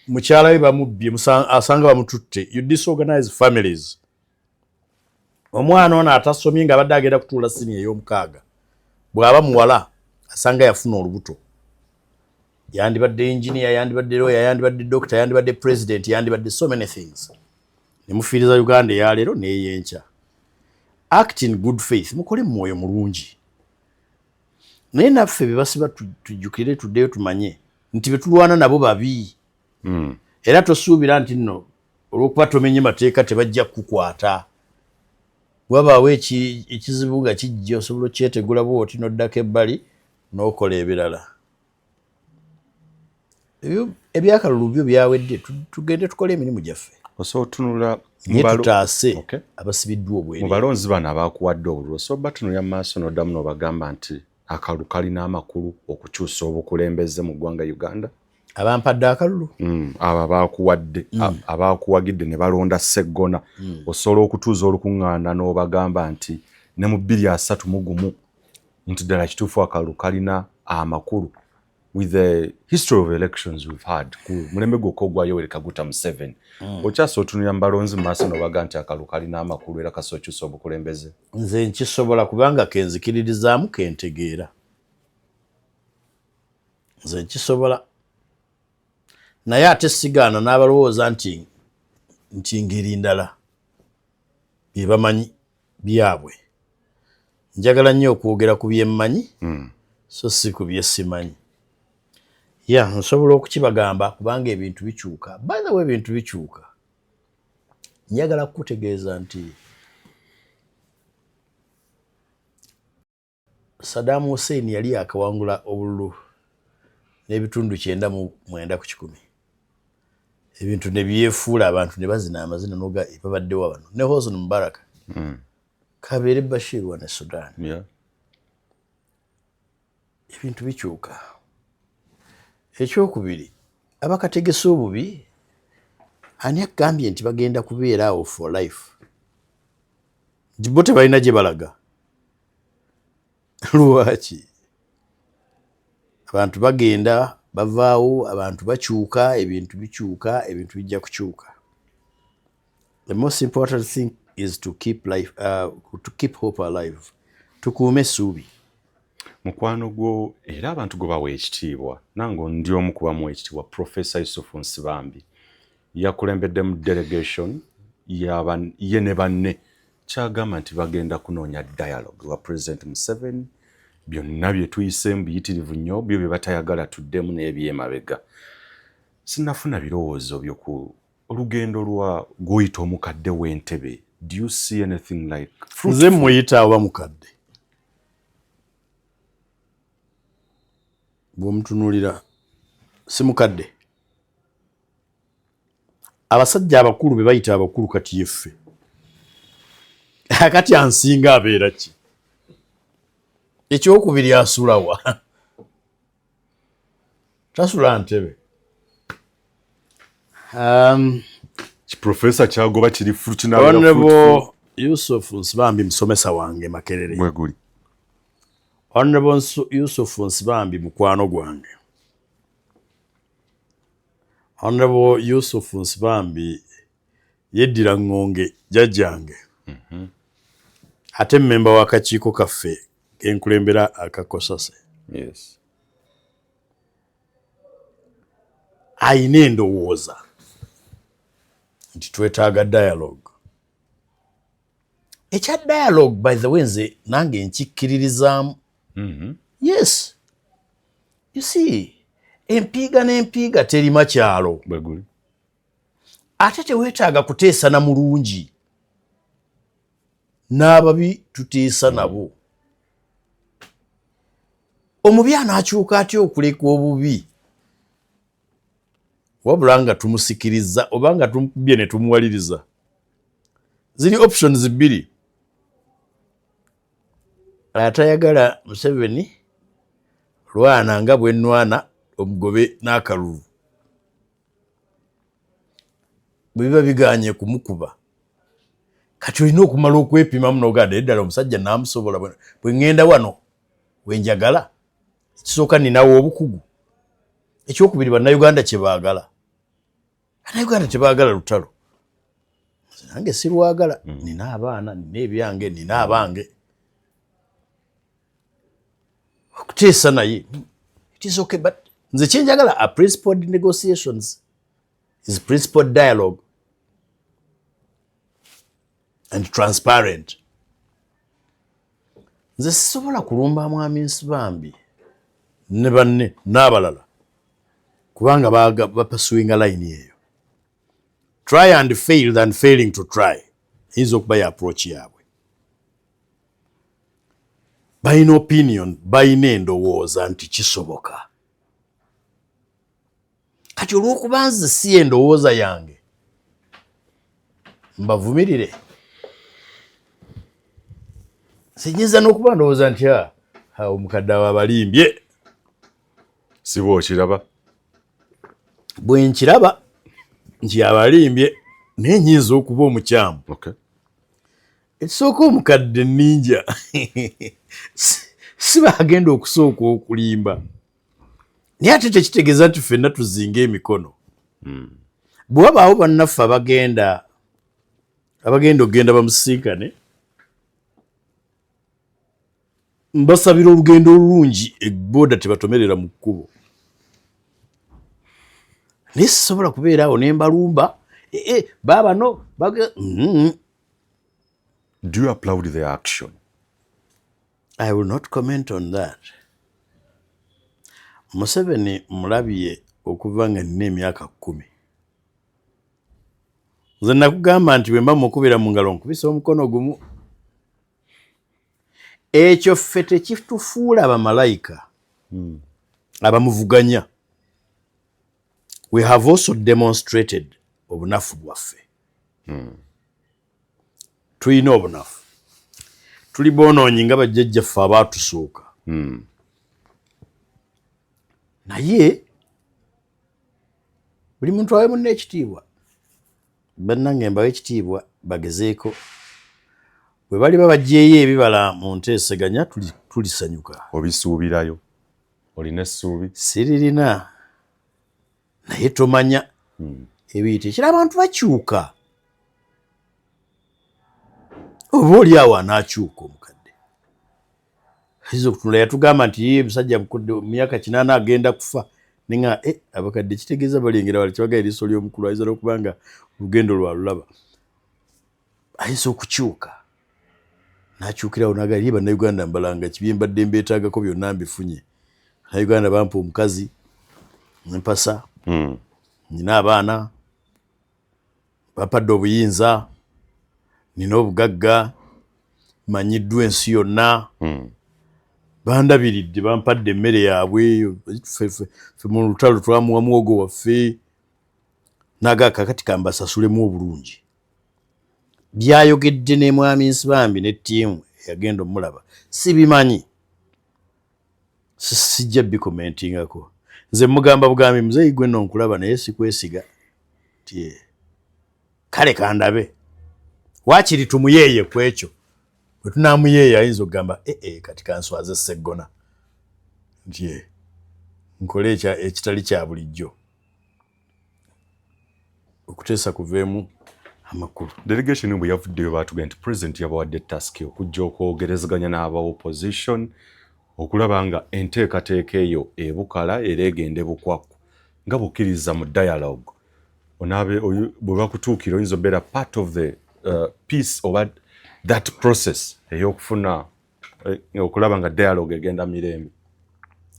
Mukyala we bamubbye asanga bamututte. You disorganized families. Omwana ono atasomye nga abadde agenda kutuula siniya ey'omukaaga. Bw'aba muwala asanga yafuna olubuto. Yandibadde engineer, yandibadde lawyer, yandibadde doctor, yandibadde president, yandibadde so many things. Ne mufiiriza Uganda eya leero n'ey'enkya. Act in good faith. Mukole mu mwoyo mulungi. Naye naffe be basiba tujjukire tuddeyo tumanye nti be tulwana nabo babi. Era tosuubira nti nno olw'okuba tomenye mateeka tebajja kukukwata. Wabaawo ekizibu nga kijja osobola okyetegula bw'oti n'oddako ebbali n'okola ebirala. Ebyakalulu byo byawedde, tugende tukole emirimu gyaffe. Osobola otunula tutaase abasibiddwa obwereere. Mu balonzi bano abaakuwadde obululu osobola batunulira mu maaso n'oddamu n'obagamba nti akalulu kalina amakulu okukyusa obukulembeze mu ggwanga Uganda. Abampadde akalulu? Abo abaakuwagidde ne balonda Sseggona. Osobola okutuuza olukuŋŋaana n'obagamba nti ne mu 231 nti ddala kituufu akalulu kalina amakulu. With the history of elections we've had, mulembe gwokka ogwa Yoweri Kaguta Museveni, okyasobola otunulira mu balonzi mu maaso n'obaga nti akalulu kalina amakulu era kasobola okyusa obukulembeze? Nze nkisobola kubanga kenzikiririzaamu kentegeera. Nze nkisobola. Naye ate sigaana n'abalowooza nti ngeri ndala bye bamanyi byabwe. Njagala nnyo okwogera ku bye mmanyi so si ku bye simanyi. Nsobola okukibagamba kubanga ebintu bikyuka. By the way, ebintu bikyuka. Njagala kukutegeeza nti Saddam Hussein yali akawangula obululu n'ebitundu 99 ebintu ne byefuula abantu ne bazina amazina n'oga babaddewo bano ne Hosni Mubarak kabeere Bashir wa ne Sudan. ebintu bikyuka. Ekyokubiri, abakategesa obubi ani akugambye nti bagenda kubeera awo for life? Bo tebalina gye balaga. Lwaki? Abantu bagenda bavaawo, abantu bakyuka, ebintu bikyuka, ebintu bijja kukyuka. The most important thing is to keep life, to keep hope alive. Tukuume essuubi. Mukwano gwo era abantu gwe bawa ekitiibwa nange ndi omu ku bamuwa ekitiibwa Professor Yusufu Nsibambi yakulembedde mu delegation ye ne banne kyagamba nti bagenda kunoonya dialogue wa President Museveni. Byonna bye tuyisemu biyitirivu nnyo, byo bye batayagala tuddemu n'ebyemabega. Sinnafuna birowoozo byo ku olugendo lwa gw'oyita omukadde w'Entebbe. Do you see anything like fruitful? Nze mmuyita oba mukadde. Bw'omutunuulira si mukadde. Abasajja abakulu be bayita abakulu kati yeffe. Kati ansinga abeera ki? Ekyokubiri asula wa? Tasula Ntebe. Professor kyagoba kiri Honorable Yusuf Nsibambi musomesa wange Makerere. Mweguli. Honorable Yusuf Nsibambi mukwano gwange. Honorable Yusuf Nsibambi yeddira ngonge jjajjange. Ate mmemba w'akakiiko kaffe kenkulembera akakosase. Yes. Ayina endowooza nti twetaaga dialogue. Ekya dialogue by the way nze nange nkikkiririzaamu. Yes. You see, empiiga n'empiiga terima kyalo. Bweguli. Ate teweetaaga kuteesa na mulungi. N'ababi tuteesa nabo. Omubi anaakyuka atya okuleka obubi? Wabula nga tumusikiriza oba nga tumukubye ne tumuwaliriza. Ziri options bbiri. Atayagala Museveni lwana nga bwe nnwana omugobe n'akalulu. Bwe biba biganye kumukuba. Kati olina okumala okwepimamu n'ogamba eddala omusajja naamusobola bwe ŋŋenda wano wenjagala. Ekisooka ninawo obukugu. Ekyokubiri bannayuganda kye baagala. Bannayuganda tebaagala lutalo. Nange sirwagala. Nina abaana, nina ebyange, nina abange. Okuteesa naye. It is okay, but nze kyenjagala a principled negotiations is principled dialogue and transparent. Nze sisobola kulumba mwami Nsibambi ne banne n'abalala kubanga bapasuinga line eyo. Try and fail than failing to try. Hizo okuba ya approach yaabwe. Balina opinion, balina endowooza nti kisoboka. Kati olw'okuba nze si endowooza yange mbavumirire. Sinyinza n'okuba ndowooza nti omukadde awo abalimbye. Si bw'okiraba? Bwe nkiraba nti abalimbye naye nnyinza okuba omukyamu. Okay. Ekisooka omukadde ninja si bagenda okusooka okulimba. Naye ate tekitegeeza nti ffenna tuzinga emikono. Bwe wabaawo bannaffe abagenda okugenda bamusinkane, mbasabira olugendo olulungi ebboda tebatomerera mu kkubo. Naye sisobola kubeera awo ne mbalumba. Baabano Do you applaud their action? I will not comment on that. Museveni mulabye okuva nga nina emyaka 10. Nze nakugamba nti bwe mba mukubira mu ngalo nkubisa omukono gumu. Ekyo ffe tekitufuula abamalayika abamuvuganya. We have also demonstrated obunafu bwaffe. Tulina obunafu. Tuli boonoonyi nga bajjajjaffe abaatusooka. naye buli muntu awe munne ekitiibwa. Bannange mbawe ekitiibwa bagezeeko. Bwe baliba baggyeeyo ebibala mu nteeseganya tulisanyuka. Obisuubirayo? Olina essuubi? Siririna. Naye tomanya ebiyita ekira abantu bakyuka. Oba oli awo anaakyuka omukadde. Ayinza okutunula yatugamba nti ye musajja mukudde mu myaka 80 agenda kufa. Nenga abakadde kitegeeza balengera wali kibagala eriiso ly'omukulu ayinza n'okuba nga olugendo lwalulaba. Ayinza okukyuka. N'akyukirawo n'agamba ye bannayuganda mbalanga kibi mbadde mbeetaagako byonna mbifunye. Bannayuganda bampa omukazi, mpasa, nina abaana, bampadde obuyinza, nina obugagga, manyiddwa ensi yonna. Bandabiridde bampadde emmere yaabwe, ffe mu lutalo twamuwa muwogo waffe, n'agaaka kati kambasasulemu obulungi. Byayogedde ne mwami Nsibambi ne ttiimu eyagenda omulaba sibimanyi, sijja bikomentingako. Nze mugamba bugambi muzeeyi gwe nno nkulaba naye sikwesiga. Kale kandabe waakiri tumuyeeye ku ekyo. Bwe tunaamuyeeya ayinza okugamba kati kanswaze Sseggona nti nkole ekitali kya bulijjo okuteesa kuveemu amakulu. Delegation bwe yavuddeyo baatugamba nti president yabawadde task okujja okwogerezeganya n'aba opposition okulaba nga enteekateeka eyo ebukala era egende bukwakku nga bukkiriza mu dialogue. Bwe bakutuukira oyinza obeera part of the peace oba that process ey'okufuna okulaba nga dialogue egenda mirembe.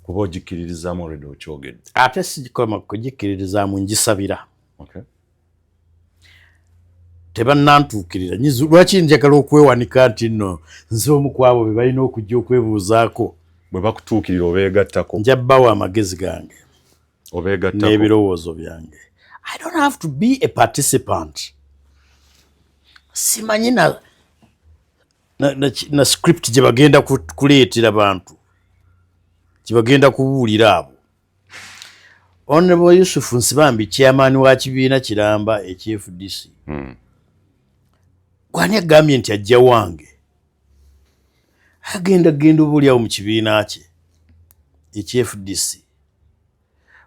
Kuba ogikkiririzaamu already okyogedde. Ate sikoma kugikkiririzaamu ngisabira. Okay. Tebannantuukirira. Lwaki njagala okwewanika nti nno nze omu ku abo be balina okujja okwebuuzaako. Bwe bakutuukirira obeegattako. Nja bbawo amagezi gange. Obeegattako. N'ebirowoozo byange. I don't have to be a participant. Simanyi na script gye bagenda kuleetera bantu. Gye bagenda kubuulira abo. Honorable Yusuf Nsibambi chairman wa kibiina kiramba eky'FDC. Gwani agambye nti ajja wange. Agenda obuulyawo mu kibiina kye eky'FDC.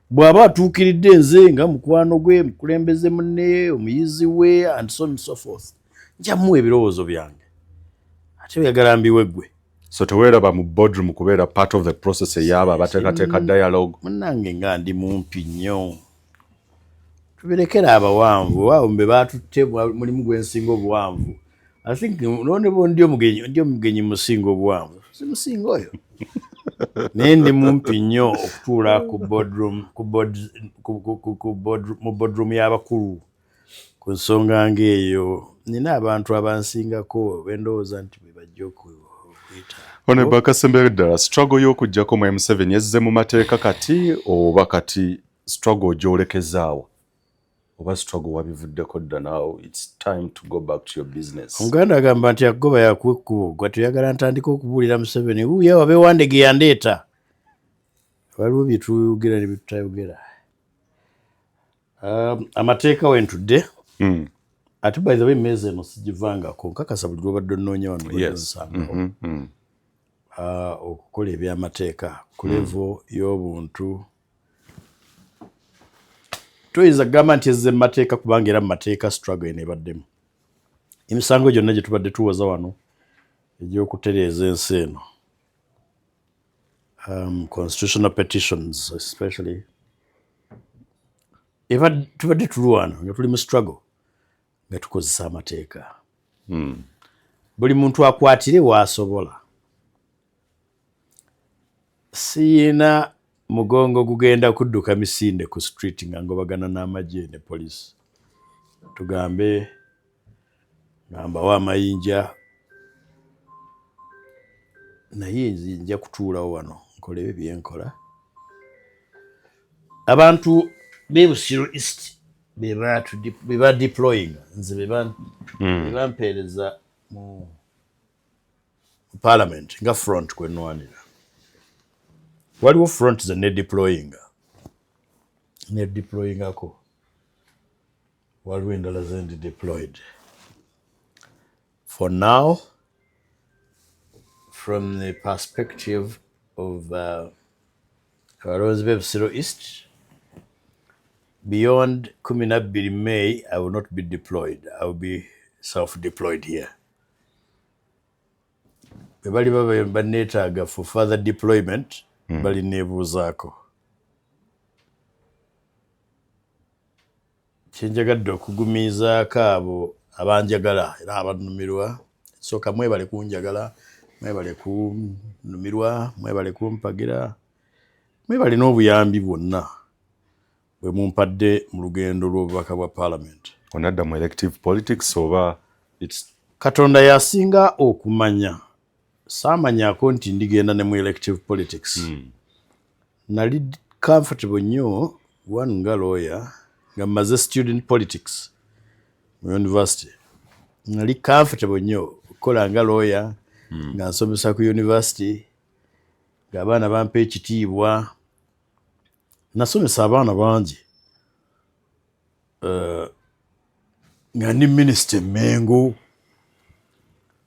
Bw'aba atuukiridde nze nga mukwano gwe, mukulembeze munne, omuyizi we, and so on and so forth. Nja muwa ebirowoozo byange. Ate oyagala mbiwe ggwe. So teweeraba mu boardroom kubeera part of the process ey'abo abateekateeka dialogue. Munnange nga ndi mumpi nnyo. Tubirekera abawanvu, abo mbe baatutte mulimu gwensinga obuwanvu. I think nonebo ndi omugenyi musinga obuwanvu. Si musinga oyo. Naye ndi mumpi nnyo okutuula ku boardroom y'abakulu ku nsonga ng'eyo. Nina abantu abansingako bendowooza nti bwe bajja okuyita. Honorable Kasembere ddala struggle y'okuggyako mu M7 yazze mu mateeka kati oba kati struggle gy'olekezaawo oba struggle wabivuddeko dda now it's time to go back to your business. Omuganda agamba nti agoba yakuwa ekkubo gwe tuyagala ntandika okubuulira Museveni wuuya wabe wandege yandeeta. Waliwo bye tuyogera ne bye tutayogera. Amateeka wentudde. Ate by the way mmeeza eno sigivangako nkakasa buli lwobadde onnoonya wano nsanga. Okukola ebyamateeka ku level y'obuntu. Tuyinza kugamba nti ezze mu mateeka kubanga era mu mateeka struggle eno ebaddemu. Emisango gyonna gye tubadde tuwoza wano egy'okutereeza ensi eno. Constitutional petitions especially. Tubadde tulwana nga tuli mu struggle nga tukozesa amateeka. Buli muntu akwatire w'asobola. Siyina mugongo gugenda kudduka misinde ku street nga ngobagana n'amagye ne police. Tugambe ngamba amayinja naye nja kutuulawo wano nkole byenkola. Abantu b'Ebusiro East beba deploying nze bebampeereza mu parliament nga front kwenwanira. Waliwo front ze ne deploying ne deploying ako waliwo endala zendi deployed. For now, from the perspective of abalonzi b'Ebisiro East, beyond 12 May, I will not be deployed. I will be self-deployed here. Bali baba banetaaga for further deployment, bali nebuuzaako. Kyenjagadde okugumiizaako abo abanjagala era abanumirwa. Sooka mwebale kunjagala, mwebale kunumirwa, mwebale kumpagira, mwebale n'obuyambi bwonna bwe mumpadde mu lugendo lw'obubaka bwa Parliament. Onadda mu elective politics oba Katonda yasinga okumanya. Saamanyako nti ndigenda ne mu elective politics. Nali comfortable nnyo one nga lawyer nga mmaze student politics mu university. Nali comfortable nnyo okukola nga lawyer nga nsomesa ku university ng'abaana bampa ekitiibwa. Nasomesa abaana bangi nga ndi minisita Mengo.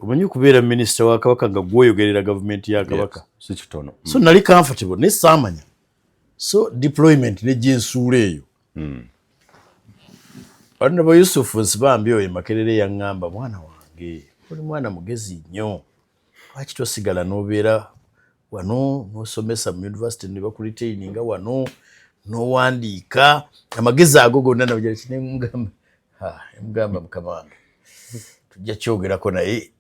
Omanyi okubeera minisita wa Kabaka nga gwoyogerera gavumenti ya Kabaka. si kitono. So nali comfortable naye saamanya. So deployment ne gyensuula eyo. Honorable Yusuf Nsibambi oyo Makerere yaŋŋamba, mwana wange oli mwana mugezi nnyo, lwaki tosigala n'obeera wano n'osomesa mu university ne bakuritaininga wano n'owandiika amagezi ago gonna nemugamba mukama wange tujja kyogerako naye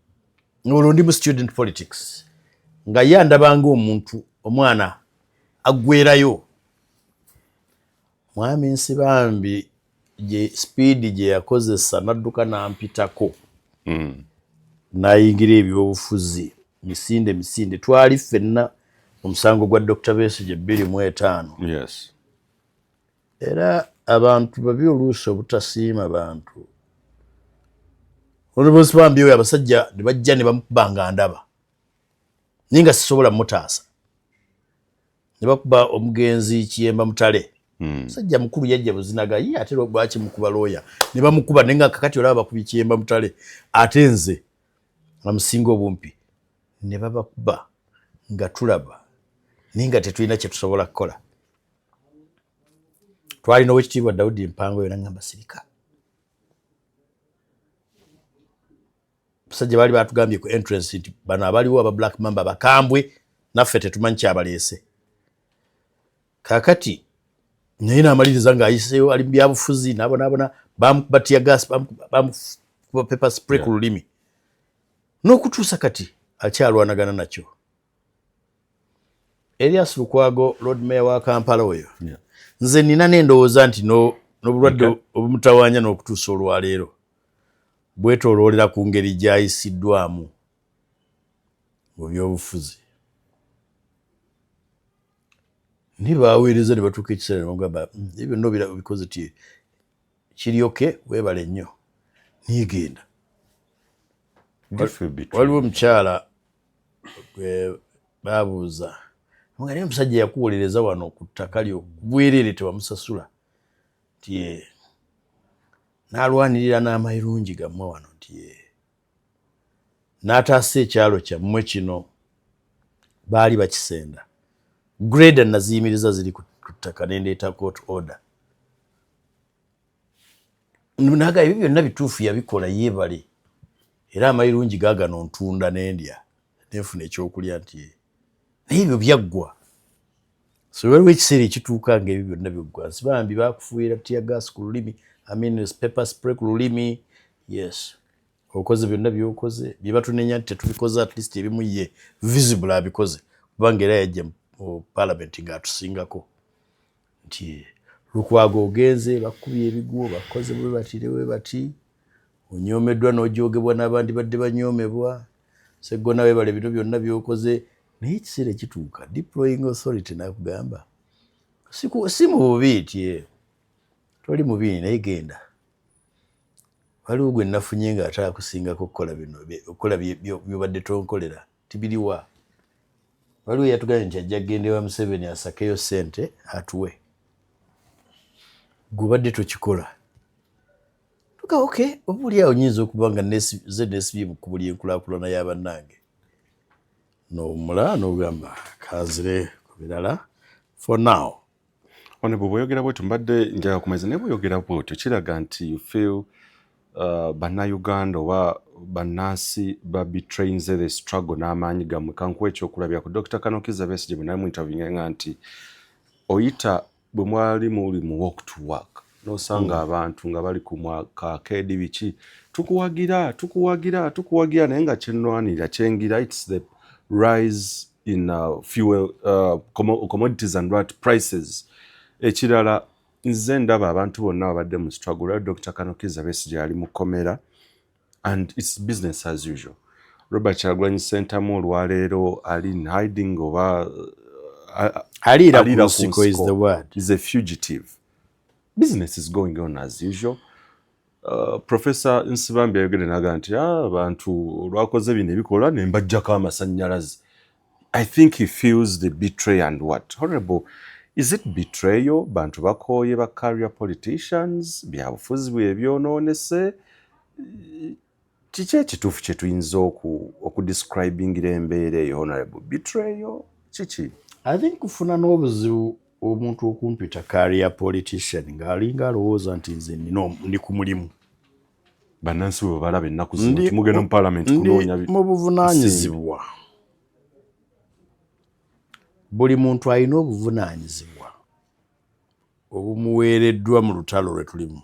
olwo ndi mu student politics nga ye andabanga omuntu omwana aggwerayo. Mwami Nsibambi speed gye yakozesa n'adduka n'ampitako n'ayingira ebyobufuzi misinde twali ffenna omusango gwa Dr. Besigye 2005. Yes. Era abantu babi oluusi obutasiima bantu. Honorable Nsibambi oyo abasajja ne bajja ne bamukuba nga ndaba naye nga sisobola mutaasa. Ne bakuba omugenzi Kiyemba Mutale. Sajja mukulu yajja buzinaga ye ate lwaki mukuba lawyer ne bamukuba naye nga kakati olaba bakubi Kiyemba Mutale ate nze amusinga obumpi ne babakuba nga tulaba naye nga tetulina kye tusobola kukola. Twalina Oweekitiibwa Daudi Mpango yona ngamba sirika. Basajja baali batugambye ku entrance nti bano abaliwo aba Black Mamba bakambwe naffe tetumanyi kyabaleese. Kakati naye n'amaliriza ng'ayiseeyo ali mu byabufuzi n'abona bamukuba tear gas bamukuba pepper spray ku lulimi n'okutuusa kati akyalwanagana nakyo. Elias Lukwago Lord Mayor wa Kampala oyo nze nina n'endowooza nti n'obulwadde obumutawaanya n'okutuusa olwaleero bwetooloolera ku ngeri gy'ayisiddwamu mu byobufuzi. Nibaweereza ne batuuka ekiseera ne bagamba ebyo byonna bikoze ti kiryoke weebale nnyo nigenda. Waliwo omukyala gwe baabuuza nga naye omusajja yakuwolereza wano ku ttaka lyo bwereere tewamusasula nti n'alwanirira n'amayirungi gammwe wano nti n'ataasa ekyalo kyammwe kino baali bakisenda. Grade naziyimiriza ziri ku ttaka nendeeta court order. Naga ebyo byonna bituufu yabikola yeebale era amayirungi gaagano ntunda n'endya nenfuna ekyokulya nti naye ebyo byaggwa. So waliwo ekiseera ekituuka nga ebyo byonna biggwa. Nsibambi bakufuuyira tear gas ku lulimi, pepper spray ku lulimi. Yes, okoze byonna byokoze bye batunenya nti tetubikoze at least ebimu ye visible abikoze kubanga era yajja mu Parliament ng'atusingako nti Lukwago ogenze bakubye ebiguwo bakoze bwe bati onyomeddwa n'ojoogebwa n'abandi badde banyoomebwa Sseggona weebale bino byonna byokoze. Naye ekiseera ekituuka deploying authority n'akugamba si mu bubi ti toli mubi naye genda. Waliwo gwe nafunye ng'ate akusingako okukola byobadde tonkolera tibiriwa. Waliwo yatugambye nti ajja kugenda ewa Museveni asakeyo ssente atuwe. gubadde tukikola tuka okay obuli awo nyinza okuba nga ZSB ku buli enkulaakulana y'abannange n'omula n'ogamba kanzire ku birala for now. One bw'oyogera bw'otyo mbadde njaga kumeza naye bw'oyogera bw'otyo kiraga nti you feel bannayuganda oba bannansi babetrayinze the struggle n'amaanyi gammwe. Kankuwa ekyokulabirako Dr. Kanokiza Besigye bwe nali mu interview nga nti oyita bwe mwali muli mu walk to work n'osanga abantu nga bali ku kakeedi biki tukuwagira naye nga kyenwanirira kyengira it's the rise in fuel commodities and what prices. Ekirala nze ndaba abantu bonna babadde mu struggle. Dr. Kanokiza Besigye ali mu komera and it's business as usual. Robert Kyagulanyi Ssentamu olwaleero ali in hiding oba alira ku nsiko is the word. Is a fugitive. Business is going on as usual. Professor Nsibambi ayogedde naga nti abantu olwakoze bino ebikola ne mbajjako amasannyalaze. I think he feels the betray and what? Honorable, is it betrayal? Bantu bakoye ba career politicians, byabufuzi bwe byonoonese. Kiki ekituufu kye tuyinza okudescribingira embeera eyo, Honorable? Betrayal? Kiki? I think kufuna n'obuzibu omuntu okumpita career politician ng'alinga alowooza nti nze ndi ku mulimu. Bannansi bwe balaba ennaku zino nti mugenda mu parliament kunoonya mu buvunaanyizibwa. Buli muntu alina obuvunaanyizibwa obumuweereddwa mu lutalo lwe tulimu.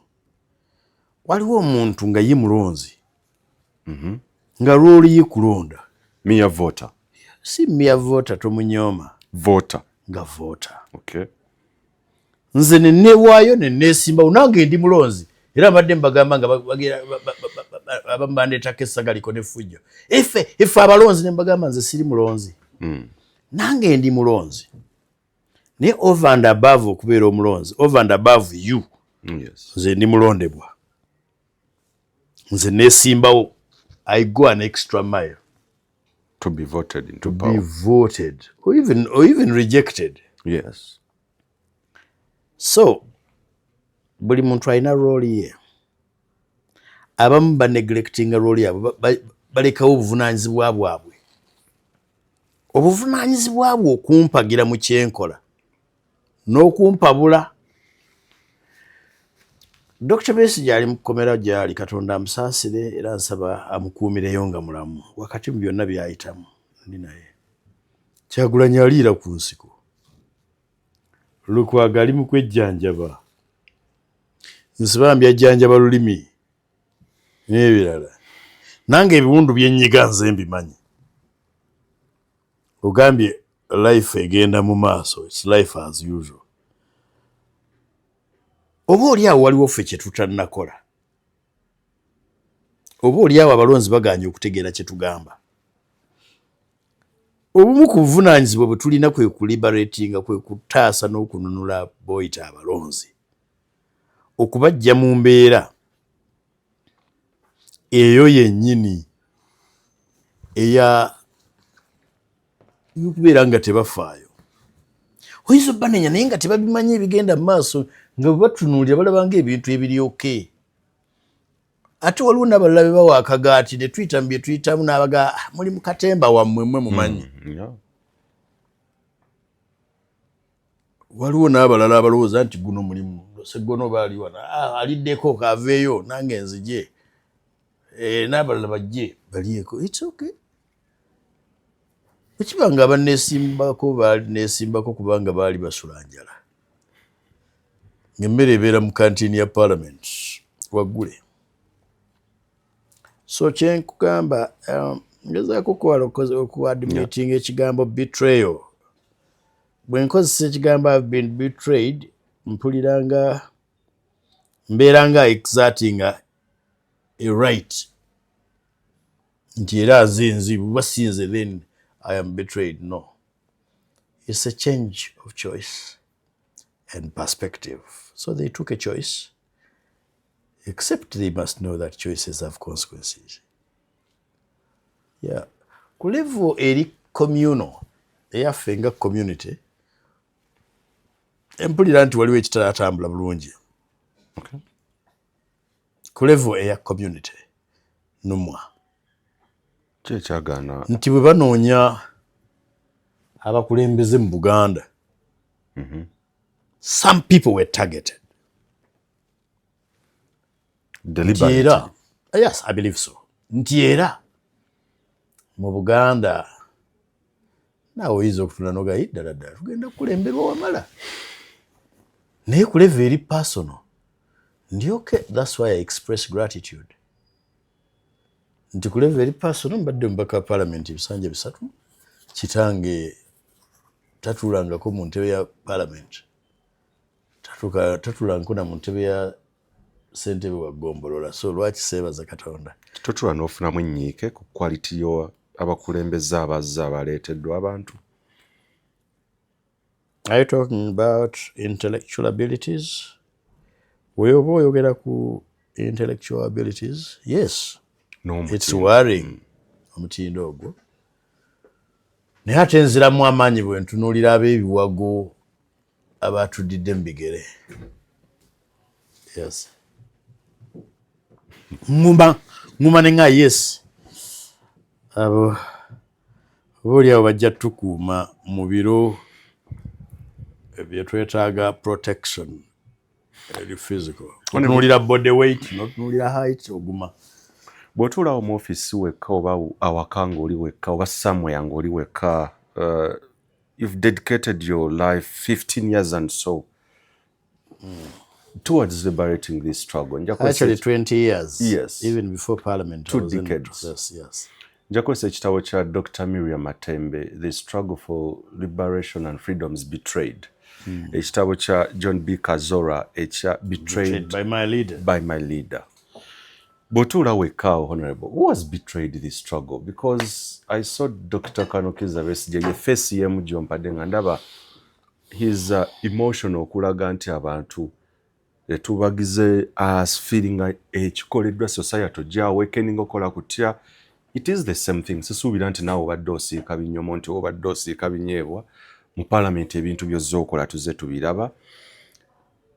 Waliwo omuntu nga ye mulonzi nga lw'oli ye kulonda. Mere voter. Si mere voter tomunyooma. Voter. Nga voter. Okay. Nze nenewaayo neneesimbawo nange ndi mulonzi era mbadde mbagamba nga abamu bandeetako essagaliko n'effujjo. Ife abalonzi ne mbagamba nze siri mulonzi. Nange ndi mulonzi. Naye over and above okubeera omulonzi, over and above you, nze ndi mulondebwa. Nze neesimbawo. I go an extra mile. To be voted into power. To be voted. Or even rejected. Yes. So, buli muntu alina role ye. Abamu baneglectinga role yabwe balekawo obuvunaanyizibwa bwabwe. Obuvunaanyizibwa bwe okumpagira mu kyenkola n'okumpabula. Dr. Besigye ali mu kkomera gy'ali, Katonda amusaasire era nsaba amukuumireyo nga mulamu wakati mu byonna by'ayitamu. Ndi naye Kyagulanyi aliira ku nsiko, Lukwago ali mu kwejjanjaba, Nsibambi ajjanjaba lulimi n'ebirala. Nange ebiwundu byenyiga nze mbimanyi. Ogambye life egenda mu maaso, it's life as usual. Oba oli awo waliwo ffe kye tutannakola. Oba oli awo abalonzi baganye okutegeera kye tugamba. Obumu ku buvunaanyizibwa bwe tulina kwe kuliberatinga, kwe kutaasa n'okununula boyita abalonzi. Okubajja mu mbeera eyo yennyini y'okubeera nga tebafaayo. Oyinza obbanenya naye nga tebabimanyi ebigenda mu maaso nga bwe batunuulira balaba ng'ebintu ebiri okay. Ate waliwo n'abalala be bawa akagaati ne tuyitamu bye tuyitamu n'abaga muli mu katemba wammwe mmwe mumanyi. Waliwo n'abalala abalowooza nti guno mulimu Ssegono baali wano aliddeko kaaveeyo nange nzije. N'abalala bajje balieko. It's okay. Ekibanga abanneesimbako baali neesimbako kubanga baali basula njala. Ng'emmere ebeera mu kantiini ya Parliament waggule. So kyenkugamba ngezaako okuadmitting ekigambo betrayal. Bwe nkozesa ekigambo I've been betrayed, mpulira mbeera nga exerting a right. Nti era nze buba si nze then I am betrayed. No. It's a change of choice and perspective. So they took a choice, except they must know that choices have consequences. Yeah. Ku level eri communal, eyaffe nga community, empulira nti waliwo ekitaratambula bulungi. Okay. Ku level eya community numwa Kyekyaгаana nti bwe banoonya abakulembeze mu Buganda, some people were targeted. deliberate. Era, yes, I believe so. Nti era mu Buganda naawe oyinza okutunda nogayi ddala ddala tugenda kukulemberwa wamala naye ku level eri personal ndi okay, that's why I express gratitude. Nti ku level eri personal mbadde mubaka wa parliament ebisanja 3, kitange tatuulangako mu ntebe ya parliament, tatuulangako na mu ntebe ya ssentebe wa Gombolola, so lwaki seebaza Katonda. Totula n'ofunamu ennyiike ku quality yo abakulembeze abazza abaleeteddwa abantu. Are you talking about intellectual abilities? Weoba oyogera ku intellectual abilities? Yes. It's worrying. Omutindo ogwo. Naye ate nziramu amaanyi bwe ntunuulira ab'ebiwago abatudidde mu bigere. Yes. Nguma ne nga yes. Abo boolyawo bajja tukuuma mu biro bye twetaaga protection eri physical. Otunuulira body weight, n'otunuulira height oguma. Bw'otuulawo mu office wekka oba awaka ng'oli wekka oba somewhere ng'oli wekka, you've dedicated your life 15 years and so towards liberating this struggle. Actually 20 years. Yes. Even before parliament. 2 decades. Yes. Njakozesa ekitabo kya Dr. Miriam Matembe, The Struggle for Liberation and Freedoms Betrayed. Ekitabo kya John B. Kazora ekya Betrayed by my leader. Bw'otuula wekka, Honorable, who has betrayed this struggle? Because I saw Dr. Kanokiza Besigye, ye face ye mujompadde nga ndaba his emotional okulaga nti abantu tubagize as feeling ekikoleddwa society ojja awakening okola kutya. It is the same thing. Sisuubira nti naawe obadde osiika binyomo nti obadde osiika binyeebwa mu parliament ebintu byozza okola tuzze tubiraba.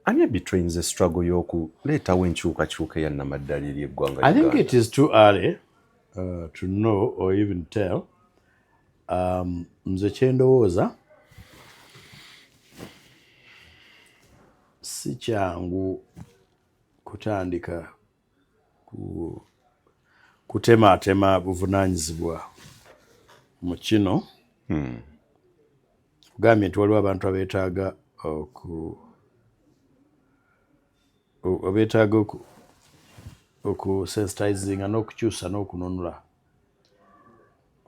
Ani betrays the struggle y'okuleetawo enkyukakyuka eya nnamaddala eri eggwanga. I think it is too early to know or even tell. Nze kyendowooza si kyangu kutandika kutematema buvunaanyizibwa mu kino. Kugambye nti waliwo abantu abeetaaga okusensitizinga n'okukyusa n'okununula.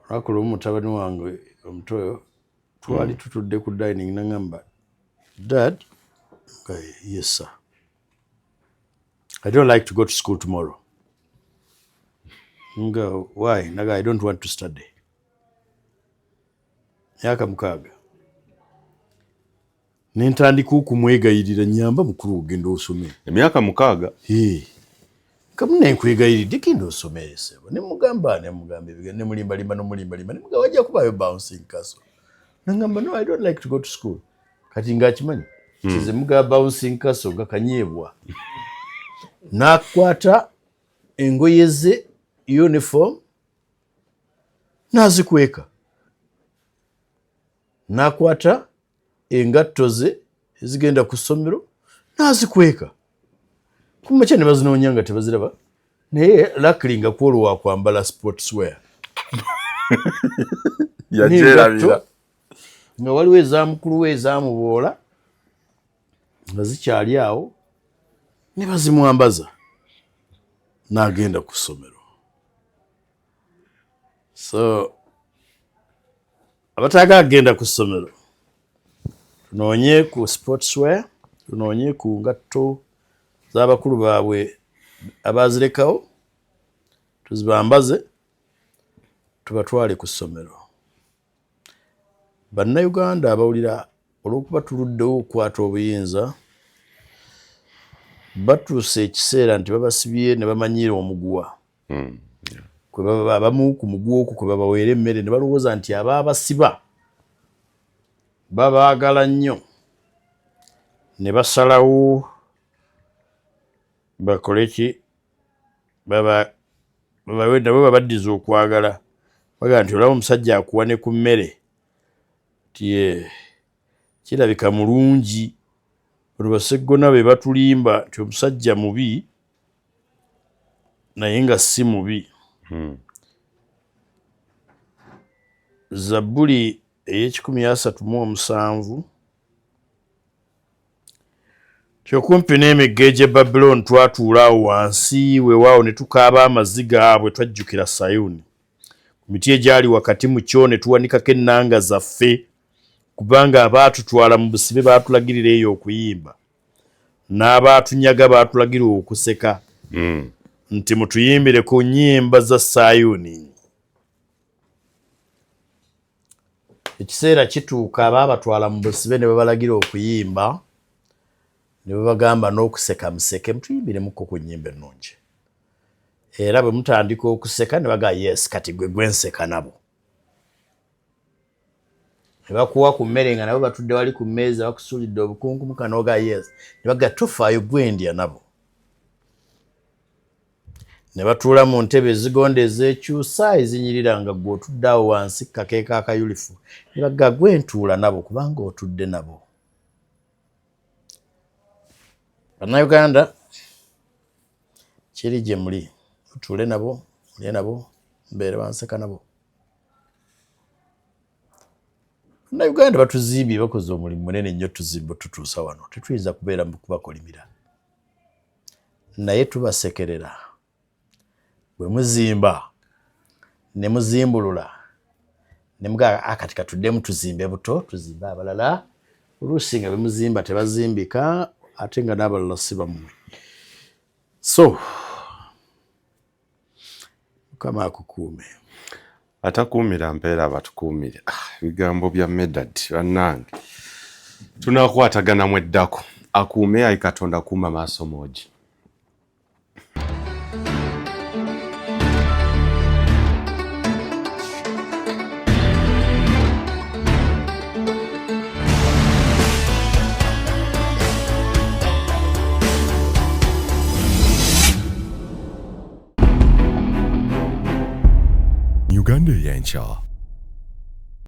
Olunaku lumu mutabani wange omutoyo twali tutudde ku dining nangamba, Dad, yes sir, I don't like to go to school tomorrow. Nga, why? Naga, I don't want to study. Myaka 6. Nentandika okumwegayirira nyamba mukulu ogenda osome. Emyaka 6? Kamu nenkwegayiridde genda osome sebo. Nemugamba ebigenda nemulimbalimba n'omulimbalimba nemuga wajja kubayo bouncing castle. Nangamba, no, I don't like to go to school. Kati ng'akimanyi kize muga bouncing castle gakanyeebwa. Nakwata engoye ze uniform nazikweka. Nakwata engatto ze ezigenda ku ssomero nazikweka. Kumakya ne bazinoonya nga tebaziraba. Naye luckily nga kwolwo wakwambala sportswear. Yagyerabira. Nga waliwo ezamukulu we ezamuboola nga zikyali awo ne bazimwambaza n'agenda ku ssomero. So abataaga agenda ku ssomero tunoonye ku sportswear, tunoonye ku ngatto z'abakulu baabwe abazirekawo, tuzibambaze tubatwale ku ssomero. Bannayuganda abawulira olw'okuba tuluddewo okukwata obuyinza batuuse ekiseera nti babasibye ne bamanyiira omuguwa. Kwe baba abamu ku muguwa okwo kwe babaweera emmere ne balowooza nti abaabasiba babaagala nnyo ne basalawo bakoleki nabo babaddiza okwagala baga nti olaba omusajja akuwa ne ku mmere ti kirabika mulungi. Olwo Basseggona be batulimba nti omusajja mubi naye nga si mubi. Zabbuli ey'ekikumi-37 kyokumpi n'emigga egy'e Babuloni twatuula awo wansi weewaawo ne tukaaba amaziga abwe twajjukira Sayuni. Ku miti egyali wakati mu kyo ne tuwanikako ennanga zaffe kubanga abaatutwala mu busibe baatulagirira eyo okuyimba n'abaatunyaga baatulagira okuseka nti mutuyimbire ku nnyimba za Sayuni. Ekiseera kituuka abaabatwala mu busibe ne babalagira okuyimba ne babagamba n'okuseka museke mutuyimbiremukko ku nnyimba ennungi. Era bwe mutandika okuseka ne baga yes kati gwe gwenseka nabo. Ne bakuwa ku mmere nga nabo batudde wali ku mmeeza bakusuulidde obukunkumuka n'oga yes. Ne baga tofaayo gwendya nabo. Ne batuula mu ntebe ezigonda ez'ekyusa ezinyirira nga gwe otudde awo wansi kakeeka akayulifu. Ne baga gwentuula nabo kubanga otudde nabo. Bannayuganda kiri gye muli mutuule nabo mulye nabo mbeere banseka nabo. Bannayuganda batuzimbye bakoze omulimu munene nnyo tuzimba tutuusa wano tetuyinza kubeera mu kubakolimira naye tubasekerera. Bwe muzimba ne muzimbulula ne mugaa kati katuddemu tuzimbe buto tuzimbe abalala oluusi nga bemuzimba tebazimbika ate nga n'abalala si bammwe. So Mukama akukuume. Atakuumira mpeera abatukuumire. Ebigambo bya Medad bannange tunakwataganamu eddako akuume ayi Katonda kuuma maaso moogi. Uganda y'enkya.